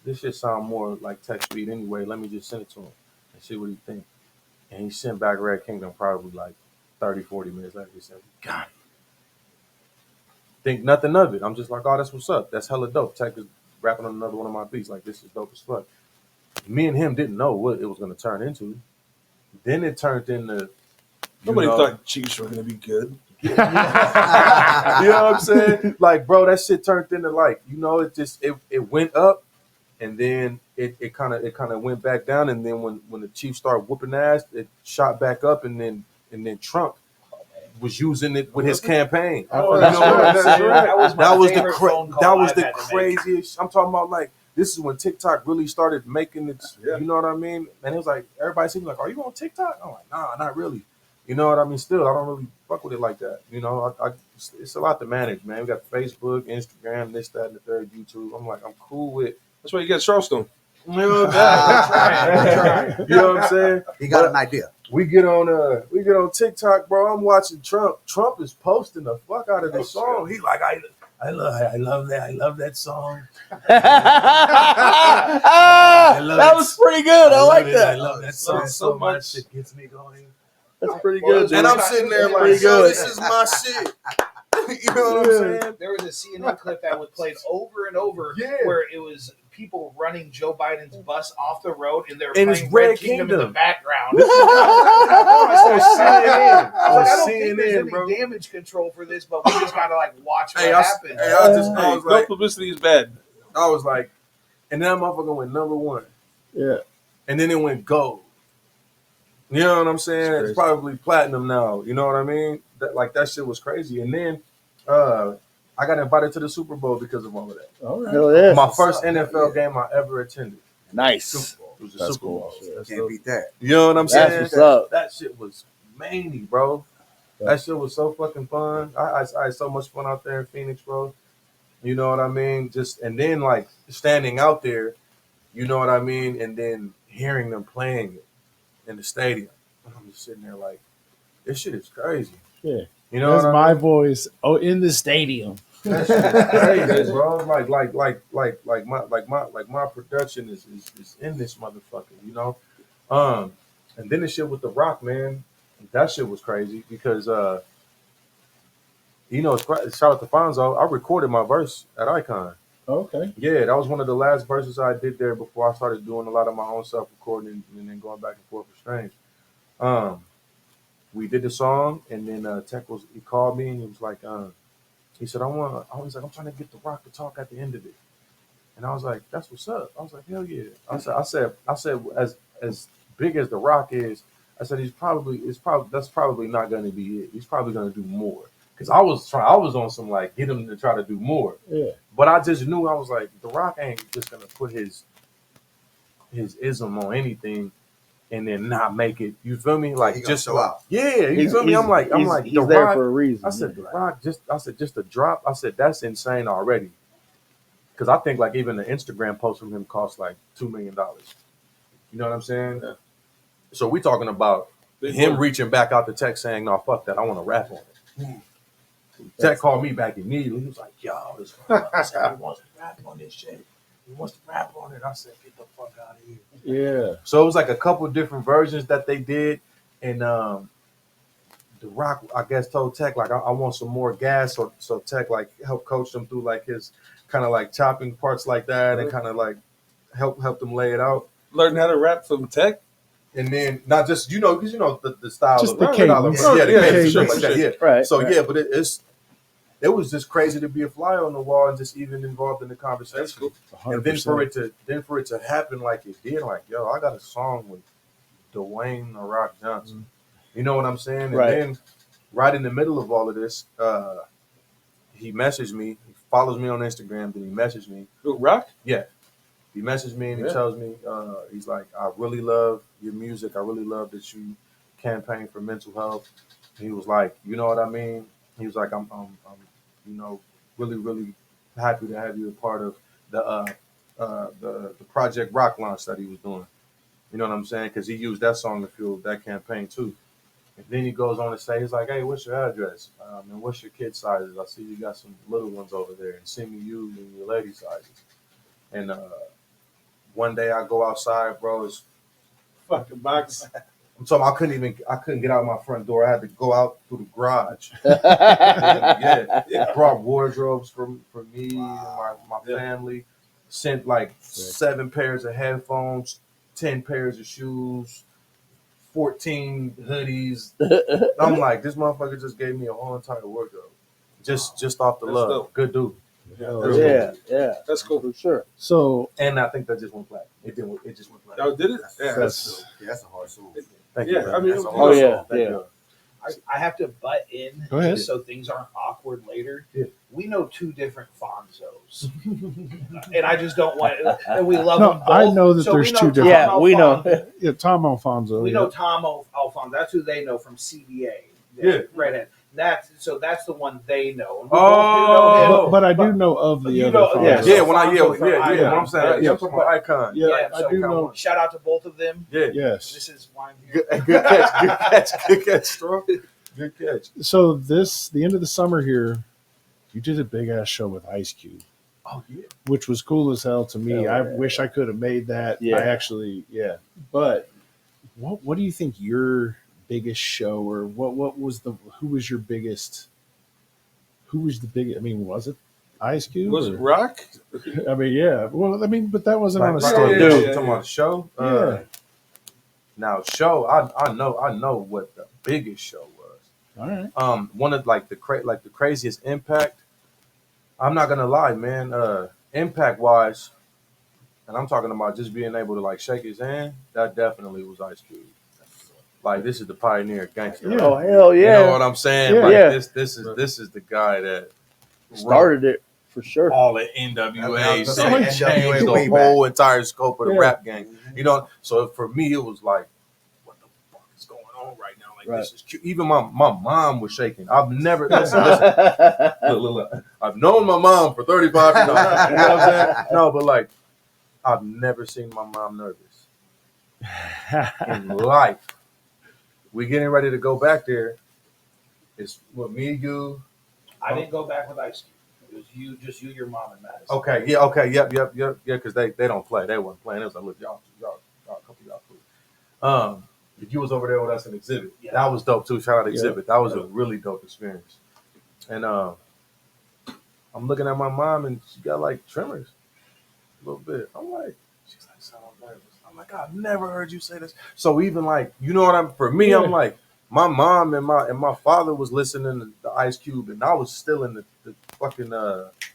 this shit sound more like Tech beat anyway. Let me just send it to him and see what he thinks. And he sent back Red Kingdom probably like 30, 40 minutes later. He said, "God, think nothing of it." I'm just like, "Oh, that's what's up. That's hella dope." Tech is rapping on another one of my beats. Like, this is dope as fuck. Me and him didn't know what it was going to turn into. Then it turned into... nobody thought Chiefs were gonna be good. You know what I'm saying? Like, bro, that shit turned into like, it went up and then it kind of went back down, and then when the Chiefs started whooping ass, it shot back up, and then Trump was using it with his campaign. Oh, You that's know what right. I'm saying? That was my the favorite phone call that was I've the had to make. craziest. I'm talking about like this is when TikTok really started making it. Yeah. You know what I mean? And it was like everybody seemed like, "Are you on TikTok?" I'm like, "Nah, not really." You know what I mean? Still, I don't really fuck with it like that. It's a lot to manage, man. We got Facebook, Instagram, this, that, and the third, YouTube. I'm like, I'm cool with. That's why you got Strawstone. You know what I'm saying? You know what I'm saying? He got an idea. We get on TikTok, bro. I'm watching Trump. Trump is posting the fuck out of this song. He's like, I love that song. That was pretty good. I like I that. love that song so much. It gets me going. That's pretty good. And I'm sitting there like, Pretty yo, good. this is my shit. You know what I'm saying? There was a CNN clip that was played over and over where it was people running Joe Biden's bus off the road and they're And it's playing Red Red Kingdom in the Kingdom. background. CNN. I don't think CNN, there's any bro. damage control for this, but we just gotta like watch what Hey, happens. I Hey, was no like, publicity is bad. I was like, and that motherfucker went #1. Yeah. And then it went gold. You know what I'm saying? That's It's probably platinum now. You know what I mean? That shit was crazy. And then I got invited to the Super Bowl because of all of that. All right. Hell yeah. My first NFL game I ever attended. Nice. Super Bowl. It was a That's Super cool. Bowl. Can't beat that. You know what I'm That's saying? what's up. That shit was many, bro. That shit was so fucking fun. I had so much fun out there in Phoenix, bro. You know what I mean? Just and then like standing out there, you know what I mean, and then hearing them playing it in the stadium. I'm just sitting there like, this shit is crazy. Yeah. You know That's what my I mean? voice. Oh, in the stadium. That shit is crazy, bro. Like my production is in this motherfucker, you know. And then the shit with The Rock, man, that shit was crazy because you know, shout out to Fonzo. I recorded my verse at Icon. Okay. Yeah, that was one of the last verses I did there before I started doing a lot of my own self recording and then going back and forth with Strange. We did the song, and then Tech he called me and he was like, he said, I was like, I'm trying to get The Rock to talk at the end of it. And I was like, that's what's up. I was like, hell yeah. I said, as big as The Rock is, I said that's probably not gonna be it. He's probably gonna do more. Cause I was on some like get him to try to do more. Yeah. But I just knew I was like, The Rock ain't just gonna put his ism on anything and then not make it. You feel me? Like He gonna just show out. Yeah, you feel me? I'm like he's The there Rock. for a reason. I said The Rock just a drop. I said that's insane already. Cause I think like even the Instagram post from him cost like $2 million. You know what I'm saying? Yeah. So we talking about Big him word. reaching back out to Tech saying, no, fuck that. I want to rap on it. Tech called me back immediately. He was like, yo, this guy wants to rap on this shit. He wants to rap on it. I said, get the fuck out of here. Yeah. So it was like a couple different versions that they did. And The Rock, I guess, told Tech, like, I want some more gas. So Tech, like, helped coach them through, like, his kind of, like, chopping parts like that and kind of, like, help them lay it out. Learn how to rap from Tech. And then not just because the style Just of the cadence. yeah, the Yeah, cadence, sure, shit like that, sure. yeah. Right. So right. yeah, but it was just crazy to be a fly on the wall and just even involved in the conversation. That's cool. 100%. And then for it to happen like it did, like yo, I got a song with Dwayne The Rock Johnson. You know what I'm saying? And Right. then right in the middle of all of this, he messaged me. He follows me on Instagram. Then he messaged me. Who, Rock? Yeah. He messaged me and he Yeah. tells me, he's like, I really love your music. I really love that you campaign for mental health. He was like, you know what I mean? He was like, I'm you know, really, really happy to have you a part of the Project Rock launch that he was doing. You know what I'm saying? Because he used that song to fuel that campaign too. And then he goes on to say, he's like, hey, what's your address? And what's your kid sizes? I see you got some little ones over there. And send me you and your lady sizes. And one day I go outside, bro. It's Fucking box. I'm talking. I couldn't get out my front door. I had to go out through the garage. Yeah. Brought wardrobes for me and my Yeah. family. Sent like 7 pairs of headphones, 10 pairs of shoes, 14 hoodies. I'm like, this motherfucker just gave me a whole entire wardrobe, just off the That's love. dope. Good dude. Hell Yeah, yeah, That's cool. for sure. So And I think that just went flat. It just went flat. Y'all did it? Yeah. that's That's a hard song. Thank Yeah, you, man. I mean, That's a oh, hard yeah, song. Thank yeah. you. I have to butt in Go ahead. just so things aren't awkward later. Yeah. We know 2 different Fonzos, and I just don't want. And we love No, them both. I know that So there's we know 2 different- Yeah, Tom we know. Alfonso- yeah, Tom Alfonso. We yeah. know Tom Alfonso. That's who they know from CBA. Yeah. Redhead. That's the one they know. And we Oh. both do know him. But I do know of the You other know- Fonso. yeah. Yeah, when I Fonzo from yeah. Icon. What I'm saying, Yeah. I'm talking about Icon. Yeah, Yeah, I so do know. Shout out to both of them. Yeah. Yes. This is why I'm here. Good catch, Straw. Good catch. So the end of the summer here, you did a big ass show with Ice Cube, Oh yeah. which was cool as hell to me. Hell I yeah. wish I could have made that. Yeah. I actually, yeah. But what do you think your biggest show, or who was your biggest who was the big? I mean, was it Ice Cube? Was it or- Rock? I mean, yeah. Well, I mean, but that wasn't on a Like, stage. yeah, you yeah. talking about a show? Yeah. Now show, I know what the biggest show was. All right. One of like the craziest impact. I'm not gonna lie, man. Impact wise, and I'm talking about just being able to like shake his hand. That definitely was Ice Cube. Like this is the pioneer gangster. Yeah. Oh hell You yeah! know what I'm saying? Yeah. Like Yeah. this is the guy that Started it for sure. all the NWA, I was saying gonna say, changed NWA the way whole entire scope of the Yeah. rap game. You know, so for me it was like, what the fuck is going on right now? Like Right. this is cute. Even my mom was shaking. I've never listen. Look. I've known my mom for 35 years. You know what I'm saying? No, but like I've never seen my mom nervous in life. We getting ready to go back there. It's what me, you. I didn't go back with Ice Cube. It was you, just you, your mom, and Madison. Okay, yeah, okay, yep, yeah, because they don't play. They wasn't playing. It was like, look, y'all, a couple of y'all cool. You was over there with us in Exhibit. Yeah. That was dope too. Shout out to Yeah. Exhibit. That was a really dope experience. And I'm looking at my mom and she got like tremors a little bit. I'm like, she's like, so nervous. I'm like, I've never heard you say this. So even like, you know what for me, Yeah. I'm like, my mom and my father was listening to the Ice Cube, and I was still in the fucking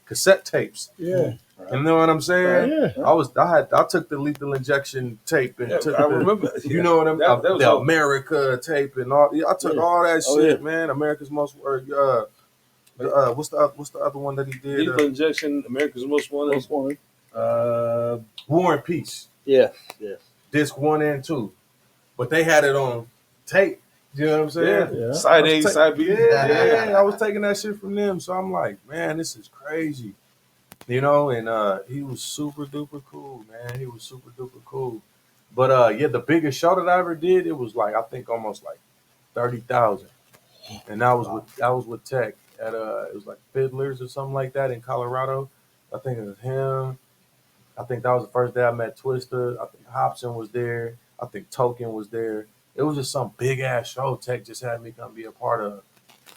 cassette tapes. Yeah. You know what I'm saying? Yeah. I took the Lethal Injection tape and Yeah, took I the, remember. you know what I mean? That was the dope. America tape and all. I took Yeah. all that Oh, shit, yeah. man. America's Most what's the other one that he did? Lethal Injection, America's Most Wanted. Most wanted. War and Peace, Yes, yes. disc 1 and 2, but they had it on tape. You know what I'm saying? Yeah. Side I A, was ta- Side B. Yeah, I was taking that shit from them, so I'm like, man, this is crazy, you know. And he was super duper cool, man. He was super duper cool. But yeah, the biggest show that I ever did, it was like I think almost like 30,000, and that was with Tech at it was like Fiddlers or something like that in Colorado. I think it was him. I think that was the first day I met Twister. I think Hobson was there. I think Token was there. It was just some big ass show Tech just had me come be a part of.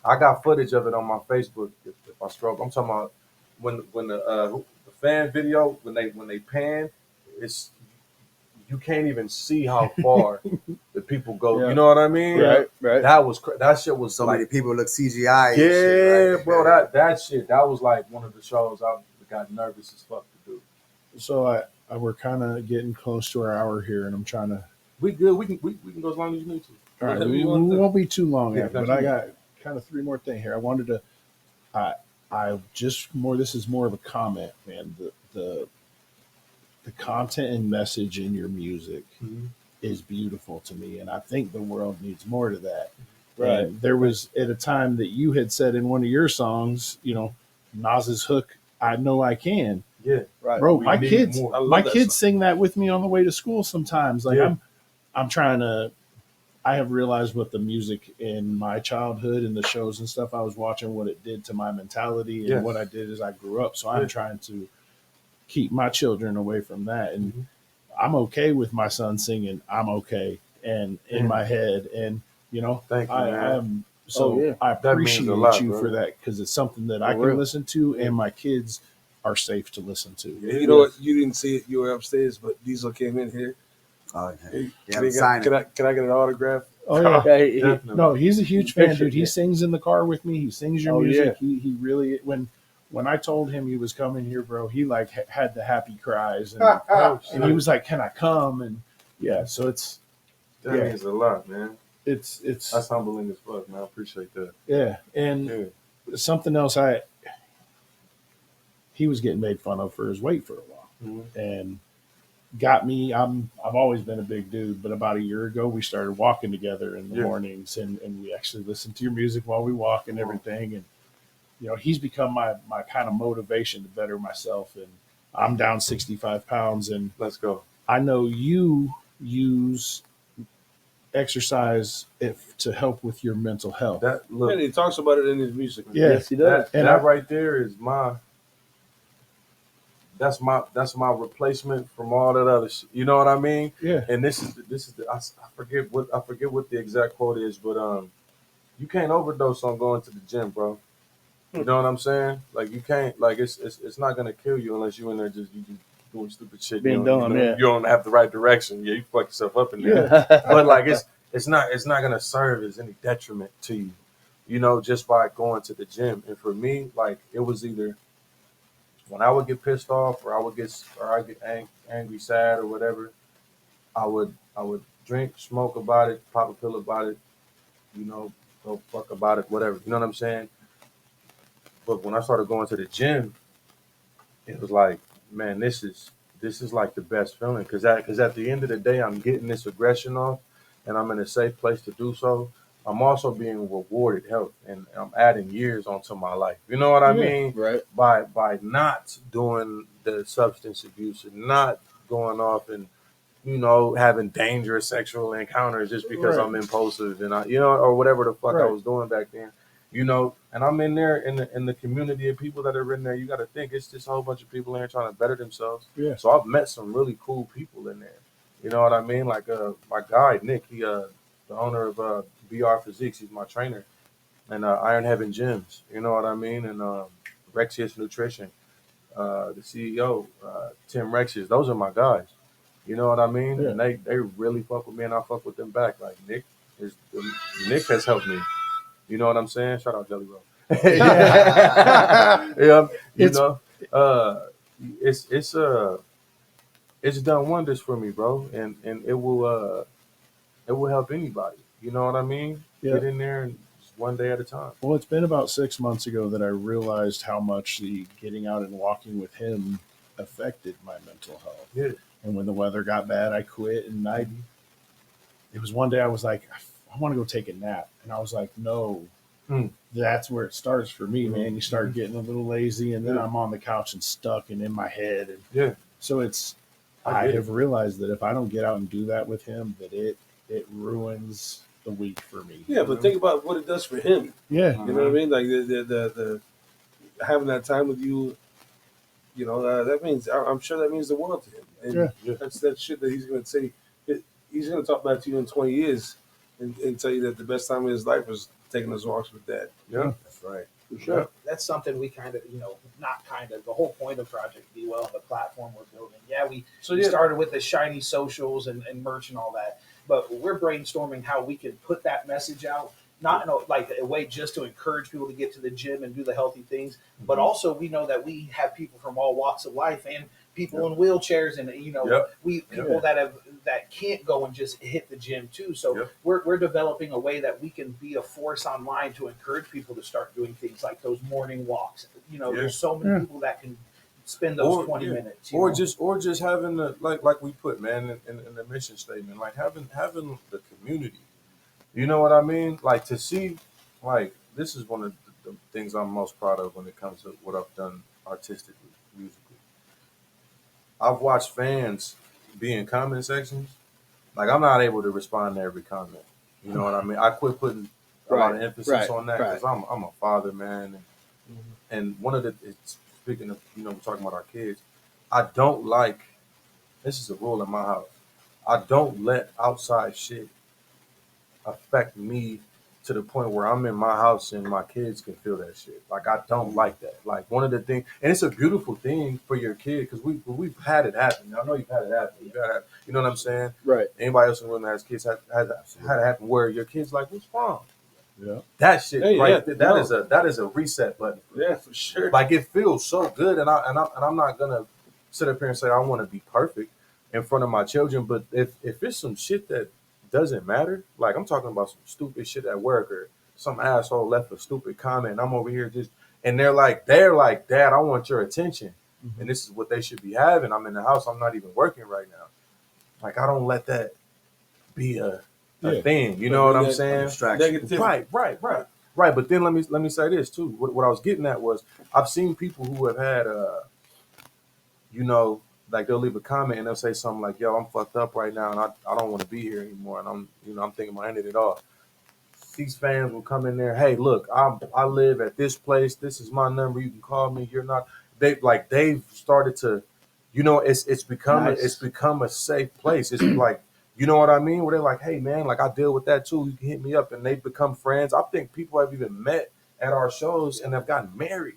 I got footage of it on my Facebook. If I scroll, I'm talking about when the fan video when they pan, it's you can't even see how far the people go. Yeah. You know what I mean? Right. That shit was So like, many people look CGI. and yeah, shit, right? bro. That shit that was like one of the shows I got nervous as fuck to do. So we're kind of getting close to our hour here, and I'm trying to. We good. We can go as long as you need to. All right, Whatever we you want to. won't be too long, Yeah, but I got kind of 3 more things here. I wanted to. I just more. This is more of a comment, man. The content and message in your music Mhm. is beautiful to me, and I think the world needs more to that. Right. And there was at a time that you had said in one of your songs, you know, Nas's hook, "I know I can." Yeah, Right. Bro, We my need kids, more. I love my that kids song. sing that with me on the way to school sometimes. Like Yeah. I'm trying to. I have realized what the music in my childhood and the shows and stuff I was watching, what it did to my mentality and Yes. what I did as I grew up. So I'm Yeah. trying to keep my children away from that. And Mhm. I'm okay with my son singing. I'm okay, and in Yeah. my head, and you know, Thank you, I man. am. So Oh, yeah. I That means appreciate a lot, you bro. for that because it's something that I For can real. listen to, and my kids are safe to listen to. You know what? You didn't see it. You were upstairs, but Diesel came in here. Oh, okay. Hey, Yeah, I'm signing. can I get an autograph? Oh yeah. Yeah, he- Definitely. No, he's a huge fan, Picture, dude. He yeah. sings in the car with me. He sings your Oh, music. He really when I told him he was coming here, bro, he like had the happy cries and he was like, "Can I come?" And yeah, so That Yeah. means a lot, man. it's That's humbling as fuck, man. I appreciate that. yeah. And Yeah. something else, he was getting made fun of for his weight for a while, Mhm. and got me. I've always been a big dude, but about a year ago we started walking together in the Yeah. mornings, and we actually listened to your music while we walk and everything. And you know, he's become my kind of motivation to better myself. And I'm down 65 pounds, and Let's go. I know you use exercise to help with your mental health. That look. And he talks about it in his music. Yeah. Yes, he does. That, And that I- right there is that's my replacement from all that other shit. You know what I mean? Yeah, And this is I forget what the exact quote is, but you can't overdose on going to the gym, bro. You know what I'm saying? Like you can't, like it's not gonna kill you unless you in there just doing stupid shit. Being you don't, dumb, yeah. You don't have the right direction. Yeah, you fuck yourself up in there. But like it's not gonna serve as any detriment to you. You know, just by going to the gym. And for me, like it was either when I would get pissed off or I get angry, sad or whatever, I would drink, smoke about it, pop a pill about it, you know, go fuck about it, whatever. You know what I'm saying? But when I started going to the gym, it was like, man, this is like the best feeling because at the end of the day, I'm getting this aggression off, and I'm in a safe place to do so. I'm also being rewarded health, and I'm adding years onto my life. You know what I mean? Right. By not doing the substance abuse and not going off and having dangerous sexual encounters just because Right. I'm impulsive and or whatever the fuck I Right. was doing back then. And I'm in there in the community of people that are in there. You got to think it's just a whole bunch of people in there trying to better themselves. Yeah. So I've met some really cool people in there. You know what I mean? Like my guy Nick, he the owner of BR Physiques. He's my trainer, and Iron Heaven Gyms. You know what I mean? And Rexius Nutrition, the CEO Tim Rexius. Those are my guys. You know what I mean? Yeah. And they really fuck with me, and I fuck with them back. Like Nick has helped me. You know what I'm saying? Shout out Jelly Roll. Yeah, It's- it's done wonders for me, bro, and it will help anybody. You know what I mean? Yeah. Get in there and just one day at a time. Well, it's been about 6 months ago that I realized how much the getting out and walking with him affected my mental health. Yeah. And when the weather got bad, I quit. And it was one day I was like, I want to go take a nap. And I was like, no, that's where it starts for me, man. You start getting a little lazy, and then I'm on the couch and stuck and in my head. And Yeah. so I have realized that if I don't get out and do that with him, that it ruins the week for me. Yeah, but think about what it does for him. Yeah. You know what I mean? Like the having that time with you. You know, that means I'm sure that means the world to him. And that's that shit that he's going to say. He's going to talk about to you in 20 years and tell you that the best time of his life was taking those walks with Dad. Yeah. That's right. For sure. That's something we kind of, not kind of, the whole point of Project Be Well, the platform we're building. Yeah, we started with the shiny socials and merch and all that, but we're brainstorming how we can put that message out, not in a way just to encourage people to get to the gym and do the healthy things, but also we know that we have people from all walks of life and people in wheelchairs and people that can't go and just hit the gym too. So we're developing a way that we can be a force online to encourage people to start doing things like those morning walks. There's so many people that can spend those 20 minutes. Or just having the like we put, man, in the mission statement, like having the community. You know what I mean? Like to see, like this is one of the things I'm most proud of when it comes to what I've done artistically, musically. I've watched fans be in comment sections. Like I'm not able to respond to every comment. You know what I mean? I quit putting a lot of emphasis on that because I'm a father, man, and one of the speaking of we're talking about our kids. I don't like. This is a rule in my house. I don't let outside shit affect me to the point where I'm in my house and my kids can feel that shit. Like I don't like that. Like one of the things, and it's a beautiful thing for your kid because we've had it happen. I know you've had it happen. You know what I'm saying? Right. Anybody else in the room that has kids had it happen where your kid's like, "What's wrong?" Yeah. That shit, Yeah, that is a reset button. Yeah, for sure. Like it feels so good, and I'm not gonna sit up here and say I want to be perfect in front of my children, but if it's some shit that doesn't matter, like I'm talking about some stupid shit at work or some asshole left a stupid comment, and I'm over here and they're like, Dad, I want your attention, and this is what they should be having. I'm in the house, I'm not even working right now. Like I don't let that be a thing. You know what I'm saying? Negativity. Right. But then let me say this too. What I was getting at was I've seen people who have had like they'll leave a comment and they'll say something like, "Yo, I'm fucked up right now and I don't want to be here anymore and I'm thinking about ending it all." These fans will come in there, "Hey, look, I live at this place. This is my number. You can call me. You're not." They've started to, it's become a safe place. It's like, you know what I mean? Where they're like, "Hey, man, like I deal with that too. You can hit me up," and they become friends. I think people have even met at our shows and have gotten married.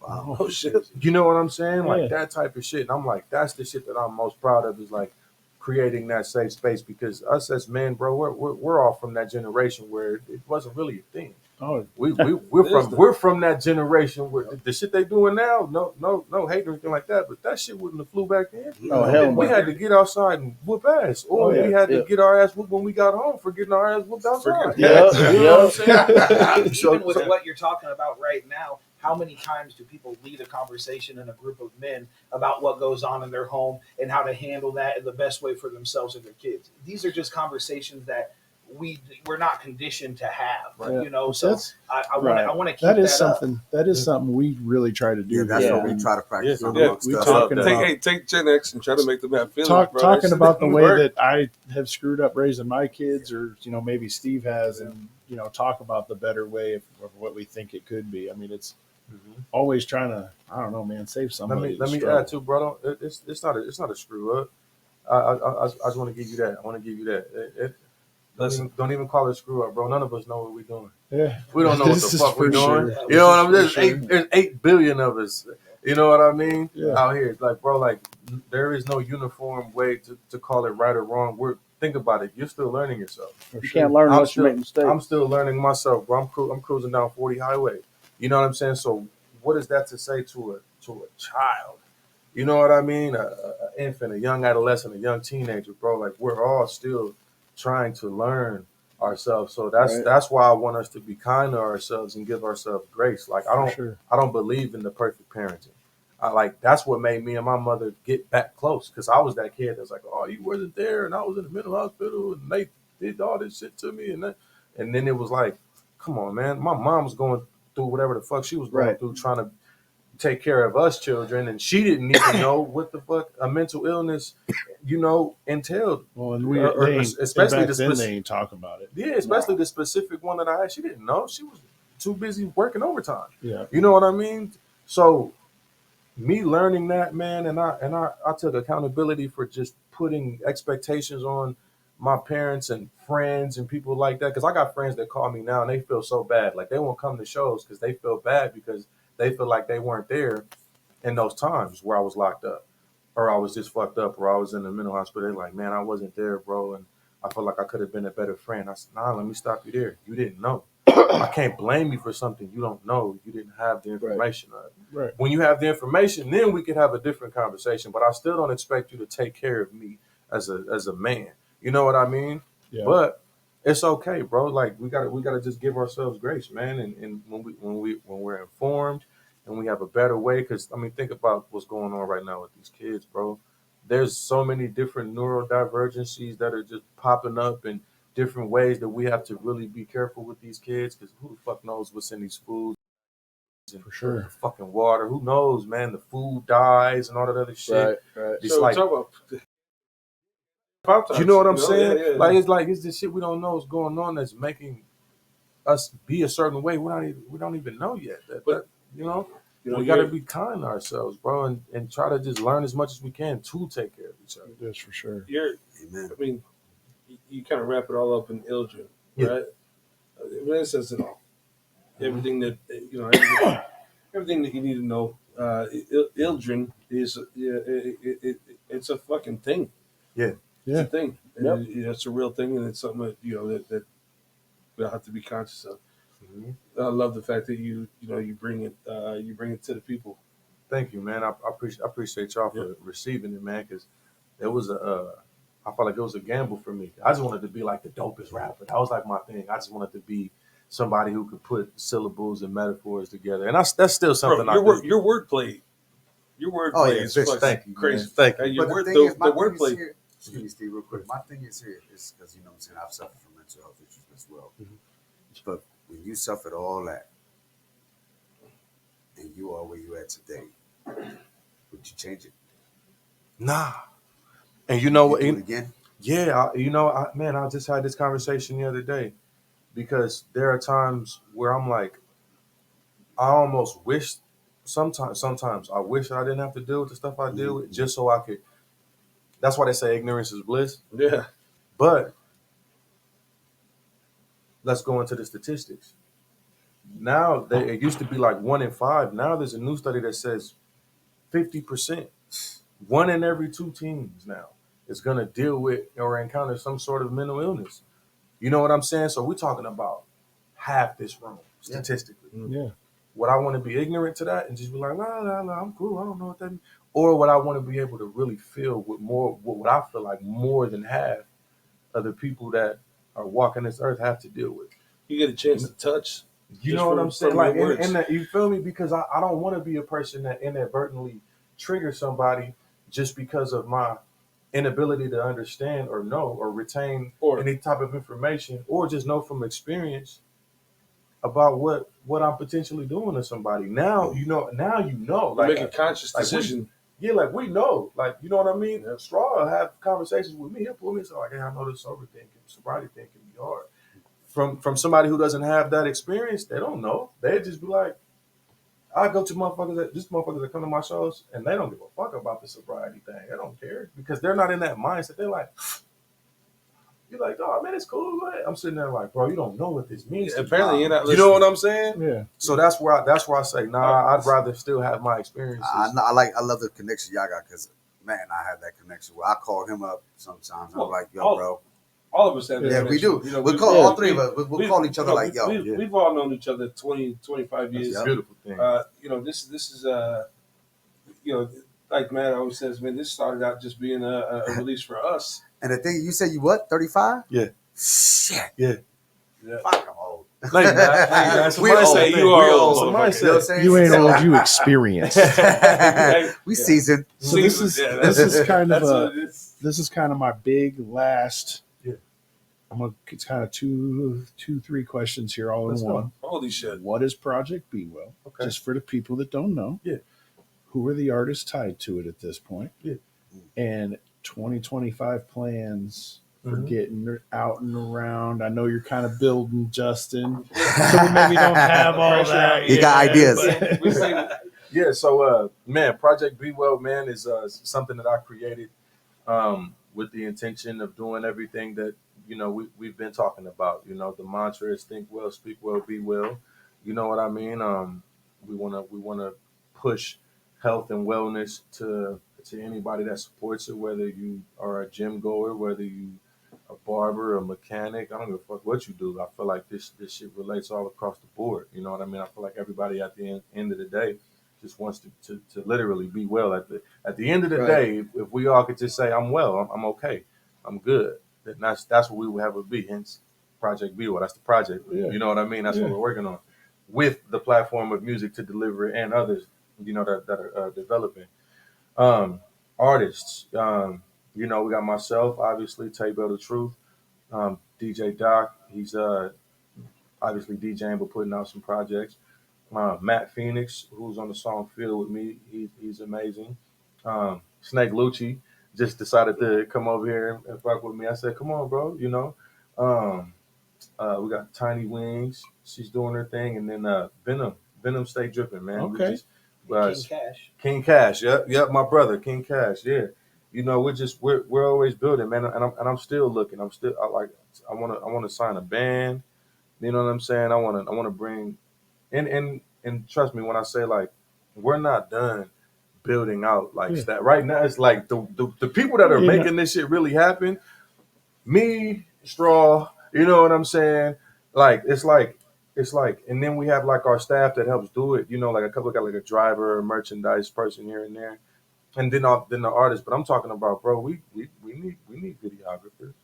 Wow. Oh shit. You know what I'm saying? Yeah. Like that type of shit. And I'm like, that's the shit that I'm most proud of, is like creating that safe space, because us as men, bro, we're all from that generation where it wasn't really a thing. Oh, We're from that generation where the shit they doing now, no hate or anything like that, but that shit wouldn't have flew back then. Oh, hell We no. had to get outside and whoop ass, or Oh, yeah, we had to yeah. get our ass whooped when we got home for getting our ass whooped outside. Yeah, You know what I'm saying? Even with what you're talking about right now, how many times do people lead a conversation in a group of men about what goes on in their home and how to handle that in the best way for themselves and their kids? These are just conversations that we're not conditioned to have, Yeah. you know. So That's- I right. want to keep that is up. something. That is something we really try to do. Yeah, that's here. what we try to practice on Yeah. amongst We us. talking about- Take Gen X and try to make them have feelings, bro. talking That about shit the didn't way work. that I have screwed up raising my kids, or maybe Steve has, and talk about the better way of what we think it could be. I mean, it's always trying to, I don't know, man, save somebody. Let me add too, bro. It's not a screw up. I just want to give you that. I want to give you that. Don't even call it screw up, bro. None of us know what we're doing. Yeah, We don't know what This the is fuck we're for doing. sure. You know what I mean? This is for sure. There's 8 billion of us. You know what I mean? Yeah. Out here, like, bro, like there is no uniform way to call it right or wrong. Think about it. You're still learning yourself. For You sure. can't learn I'm unless you still- make mistakes. I'm still learning myself, bro. I'm cruising down 40 highway. You know what I'm saying? So what is that to say to a child? You know what I mean? A infant, a young adolescent, a young teenager, bro. Like, we're all still trying to learn ourselves. So Right. that's why I want us to be kind to ourselves and give ourselves grace. Like, For sure. I don't believe in the perfect parenting. That's what made me and my mother get back close, because I was that kid that's like, oh, you wasn't there, and I was in the mental hospital, and they did all this shit to me, and then it was like, come on, man. My mom was going through whatever the fuck she was going Right. through, trying to take care of us children, and she didn't even know what the fuck a mental illness, entailed. Well, and Especially back the then spec- they ain't talk about it. Yeah, especially the specific one that I had. She didn't know. She was too busy working overtime. Yeah. You know what I mean? So me learning that, man, and I took accountability for just putting expectations on my parents and friends and people like that. Because I got friends that call me now and they feel so bad. Like, they won't come to shows because they feel bad, because they feel like they weren't there in those times where I was locked up, or I was just fucked up, or I was in the mental hospital. They're like, man, I wasn't there, bro, and I feel like I could have been a better friend. I said, nah, let me stop you there. You didn't know. I can't blame you for something you don't know. You didn't have the information of it. Right. When you have the information, then we can have a different conversation. But I still don't expect you to take care of me as a man. You know what I mean? Yeah. But it's okay, bro. Like, we gotta just give ourselves grace, man. And when we're informed and we have a better way, because I mean, think about what's going on right now with these kids, bro. There's so many different neurodivergencies that are just popping up, and different ways that we have to really be careful with these kids, because who the fuck knows what's in these foods and For sure. the fucking water. Who knows, man? The food dyes and all that other shit. Right. It's So like, talk about Pop-Tarts, you know what I'm saying? Yeah. Like it's the shit we don't know is going on that's making us be a certain way. We don't even know yet. We got to be kind to ourselves, bro, and try to just learn as much as we can to take care of each other. That's for sure. Amen. I mean, you kind of wrap it all up in Ildren, Yeah. right? It says it all. Everything that everything that you need to know. Ildren is it's a fucking thing. Yeah. It's a thing. And Yep. it's a real thing, and it's something that that we'll have to be conscious of. Mm-hmm. I love the fact that you bring it to the people. Thank you, man. I appreciate y'all for receiving it, man, because it was I felt like it was a gamble for me. I just wanted to be like the dopest rapper. That was like my thing. I just wanted to be somebody who could put syllables and metaphors together, and that's still something Your wordplay Oh, yeah, is bitch, fucking thank you, man. crazy. Thank you. And your But word, the thing is, the my thing is wordplay. here, excuse me, Steve, real quick. My thing is here is because, you know what I'm saying, I've suffered from mental health issues as well. But when you suffered all that and you are where you at today, would you change it? Nah. And you know Would what? you do it again? Yeah, I just had this conversation the other day, because there are times where I'm like, I almost wish sometimes I wish I didn't have to deal with the stuff I deal with, just so I could. That's why they say ignorance is bliss. Yeah. But let's go into the statistics. Now it used to be like 1 in 5. Now there's a new study that says 50%, 1 in every 2 teens now is gonna deal with or encounter some sort of mental illness. You know what I'm saying? So we're talking about half this room statistically. Yeah. Would I want to be ignorant to that and just be like, nah, nah, nah, I'm cool. I don't know what that means. Or would I want to be able to really feel what I feel like more than half of the people that are walking this earth have to deal with? You get a chance to touch. You Just know what from- I'm saying? from Like, your words. and that, you feel me? Because I don't want to be a person that inadvertently triggers somebody just because of my inability to understand or know or retain Or- any type of information, or just know from experience about what I'm potentially doing to somebody. Now you know. Now you know. You Like, make a conscious like decision. like we know. Like, you know what I mean? Yeah. Straw will have conversations with me. He'll pull me and say, like, hey, I know this sobriety thing can be hard. From somebody who doesn't have that experience, they don't know. They just be like, I go to motherfuckers that come to my shows and they don't give a fuck about the sobriety thing. They don't care because they're not in that mindset. They're like, you're like, oh man, it's cool. Go ahead. I'm sitting there like, bro, you don't know what this means. Apparently, you're not You listening. know what I'm saying? Yeah. So that's where I say, nah, I'd rather still have my experiences. I love the connection y'all got because man, I have that connection where I call him up sometimes. I'm Well, like, yo, all- bro. All of us have that Yeah, we do. connection. You know, We'll call all three of us. We'll call each other like, yo. We've all known each other 20, 25 years. That's a beautiful thing. You know, this is you know, like Matt always says, man, this started out just being a release for us. And the thing, you said you what? 35? Yeah. Shit. Yeah. Fuck, I'm old. Like that. We old. Say you are old, Somebody You know what I'm said, saying? You ain't old, you experienced. We seasoned. So this is kind of That's what it is. this is kind of my big last. Yeah. It's kind of two, 3 questions here all Let's in go. one. Holy shit. What is Project Be Well? Okay. Just for the people that don't know. Yeah. Who are the artists tied to it at this point? Yeah. And 2025 plans for Mhm. getting out and around. I know you're kind of building, Justin. So we maybe don't have all that. He got yet, ideas. but- Yeah, so man, Project Be Well, man, is something that I created with the intention of doing everything that we've been talking about. You know, the mantra is think well, speak well, be well. You know what I mean? We wanna push health and wellness to anybody that supports it, whether you are a gym goer, whether you a barber, a mechanic. I don't give a fuck what you do. I feel like this shit relates all across the board. You know what I mean? I feel like everybody at the end of the day just wants to literally be well. At the end of the Right. day, if we all could just say I'm well, I'm okay, I'm good, then that's what we would have it be. Hence, Project Be Well. That's the project. Yeah. You know what I mean? That's what we're working on with the platform of music to deliver it and others. You know that are developing artists. We got myself, obviously, Table the Truth, DJ Doc. He's obviously DJing but putting out some projects. Matt Phoenix, who's on the song "Feel" with me, he's amazing. Snake Lucci just decided to come over here and fuck with me. I said, "Come on, bro," you know. We got Tiny Wings, she's doing her thing, and then Venom stay dripping, man. Okay. King Cash. King Cash, yep, my brother, King Cash, yeah. You know, we're always building, man, and I'm still looking. I want to sign a band. You know what I'm saying? I want to bring, and trust me when I say like we're not done building out like that. Right now, it's like the people that are making this shit really happen. Me, Straw, you know what I'm saying? Like it's like, and then we have like our staff that helps do it. You know, like got like a driver, a merchandise person here and there, and then the artists. But I'm talking about, bro, we need videographers,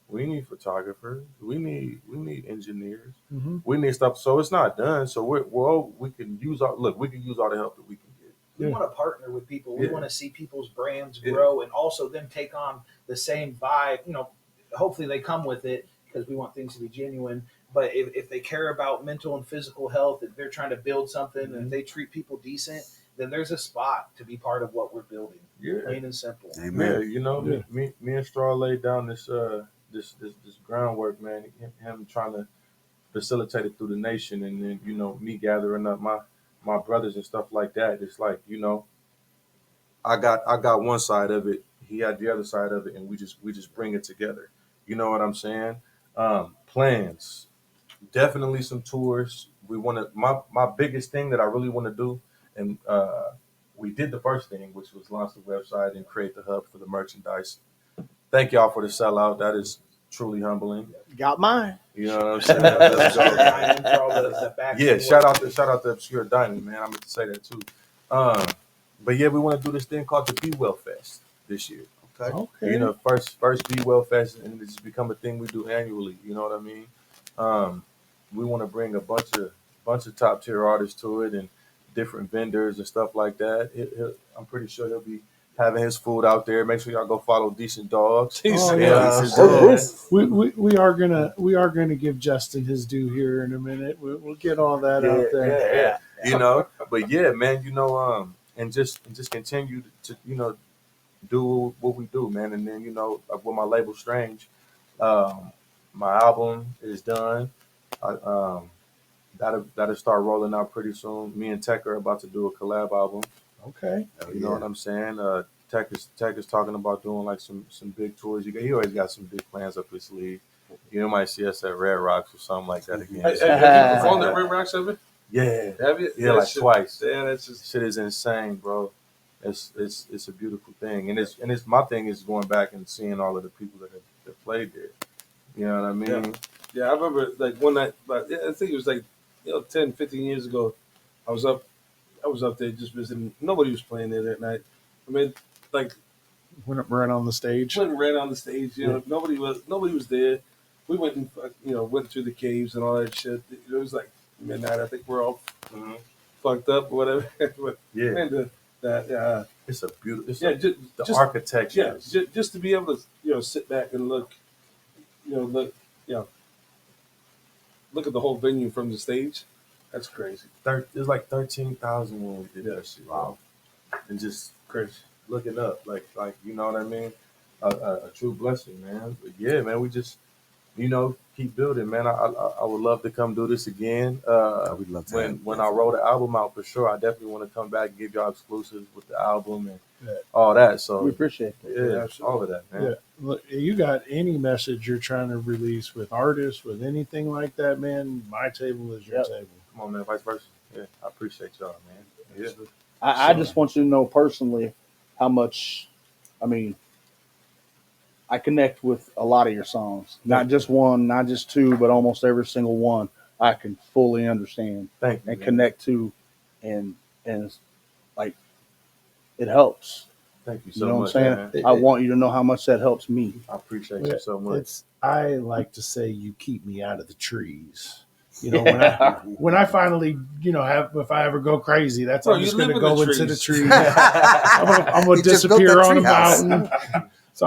we need photographers, we need engineers, Mhm. we need stuff. So it's not done. So we can use all the help that we can get. We Yeah. want to partner with people. We Yeah. want to see people's brands Yeah. grow and also them take on the same vibe. You know, hopefully they come with it because we want things to be genuine. But if they care about mental and physical health, if they're trying to build something and if they treat people decent, then there's a spot to be part of what we're building. Yeah. Plain and simple. Yeah, Amen. you know, Yeah. me and Straw laid down this groundwork, man. Him trying to facilitate it through the nation, and then me gathering up my brothers and stuff like that. It's like I got one side of it, he had the other side of it, and we just bring it together. You know what I'm saying? Plans, definitely some tours. we want to. My biggest thing that I really want to do, and we did the first thing, which was launch the website and create the hub for the merchandise. Thank y'all for the sellout. That is truly humbling. Got mine. You know what I'm saying? Let's go. Yeah, shout out to Obscure Dining, man. I meant to say that too. But yeah, we want to do this thing called the Be Well Fest this year. Okay. Okay. You know, first Be Well Fest, and it's become a thing we do annually. You know what I mean? We want to bring a bunch of top tier artists to it and different vendors and stuff like that. I'm pretty sure he'll be having his food out there. Make sure y'all go follow Decent Dogs. Oh, Yeah, yeah. We are gonna give Justin his due here in a minute. We'll get all that out there. Yeah. You know, but yeah, man, you know, and just continue to do what we do, man. And then like with my label Strange, my album is done. That'll start rolling out pretty soon. Me and Tech are about to do a collab album. Okay. You know what I'm saying? Tech is talking about doing like some big tours. He always got some big plans up his sleeve. You might see us at Red Rocks or something like that again. Have you performed at Red Rocks ever? Yeah, Have you? yeah, like twice. Yeah, that's just Shit is insane, bro. It's a beautiful thing, and it's my thing is going back and seeing all of the people that played there. You know what I mean? Yeah, I remember like one night, like I think it was like 10, 15 years ago. I was up there just visiting. Nobody was playing there that night. I mean, like Went right on the stage. went right on the stage. Nobody was there. We went and went through the caves and all that shit. It was like midnight. I think we're all fucked up or whatever. But Yeah, man, it's a beautiful. It's just architecture. just to be able to sit back and look at the whole venue from the stage. That's crazy. There's like 13,000 when we did that shit. Wow, and just Crazy. looking up, like you know what I mean? A true blessing, man. But yeah, man, we just keep building, man. I would love to come do this again. We'd love to. When I roll the album out for sure, I definitely want to come back and give y'all exclusives with the album and all that. So We appreciate that. yeah, all of that, man. Yeah. Look, you got any message you're trying to release with artists, with anything like that, man? My table is your table. Come on, man. Vice versa. Yeah, I appreciate y'all, man. Yeah. I just want you to know personally how much, I mean, I connect with a lot of your songs. Not just one, not just two, but almost every single one I can fully understand Thank you. and man. connect to, and it's like it helps. Thank you You so know much, what I'm man. saying? I want you to know how much that helps me. I appreciate you so much. I like to say you keep me out of the trees. When I finally, if I ever go crazy, that's Bro, I'm just you going to live in go the into the trees. trees. I'm going to He just built disappear that on a treehouse. mountain. So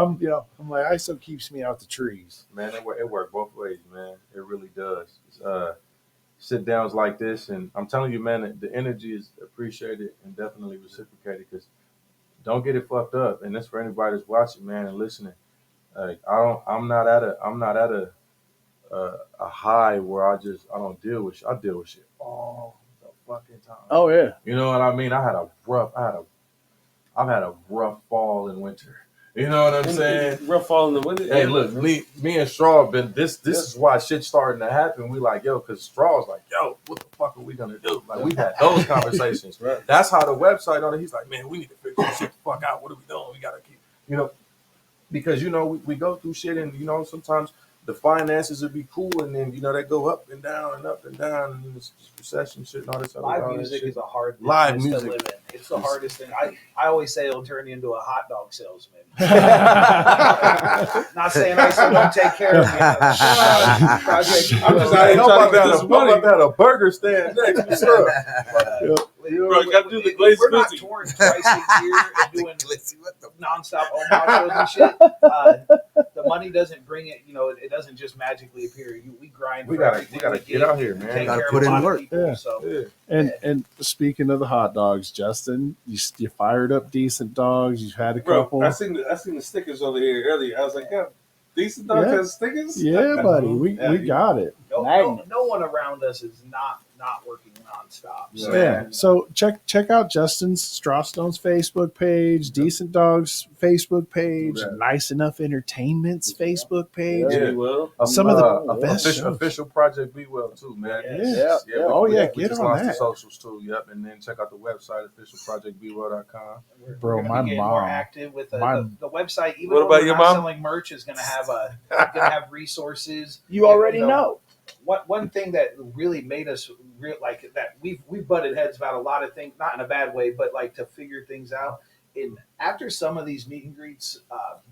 I'm like, ISO keeps me out the trees. Man, it worked both ways, man. It really does. Sit downs like this, and I'm telling you, man, the energy is appreciated and definitely reciprocated. Because don't get it fucked up, and that's for anybody that's watching, man, and listening. Like I'm not at a high where I don't deal with shit. I deal with shit all the fucking time. Oh yeah. You know what I mean? I've had a rough fall and winter. You know what I'm saying? Rough fall in the winter. Hey, look, me and Straw have been this is why shit's starting to happen. We like, yo, because Straw's like, yo, what the fuck are we gonna do? Like we had those conversations. Right. That's how the website on it. He's like, man, we need to figure this shit the fuck out. What are we doing? We gotta keep, because we go through shit, and sometimes the finances would be cool, and then they go up and down, and it's just recession shit and all this other Live music is a hard Live business to music. live in. It's the hardest thing. I always say it'll turn you into a hot dog salesman. Not saying I still don't take care of you. Project. I'm just out here trying to get this money. How about that? A burger stand next. What's up? Bro, you gotta do the glazed We're not glizzy. touring twice a year and doing nonstop Omaha shows and shit. The money doesn't bring it. It doesn't just magically appear. We grind. We for gotta everything get out here, man. Take Gotta care put of a in lot work. of people. Yeah. So And speaking of the hot dogs, Justin, you fired up Decent Dogs. You've had a couple. Bro, I seen the stickers over here earlier. I was like, yeah, Decent Dog Yeah. has stickers? Yeah, buddy, we got it. no one around us is not working nonstop. So, Yeah. So check out Justin's Strawstone's Facebook page, Decent Dogs Facebook page, Yeah. Nice Enough Entertainment's Facebook page. Yeah, well, Some of the best shows. official Project Be Well too, man. Yes. Yeah, Oh, yeah, we get just on launched that. the socials too. Yep, and then check out the website officialprojectbewell.com. Bro, we're gonna my be getting more mom- active with the website. Even What though about we're your not mom? selling merch, is gonna have resources. You already know. One thing that really made us like that we've butted heads about a lot of things, not in a bad way, but like to figure things out. And after some of these meet and greets,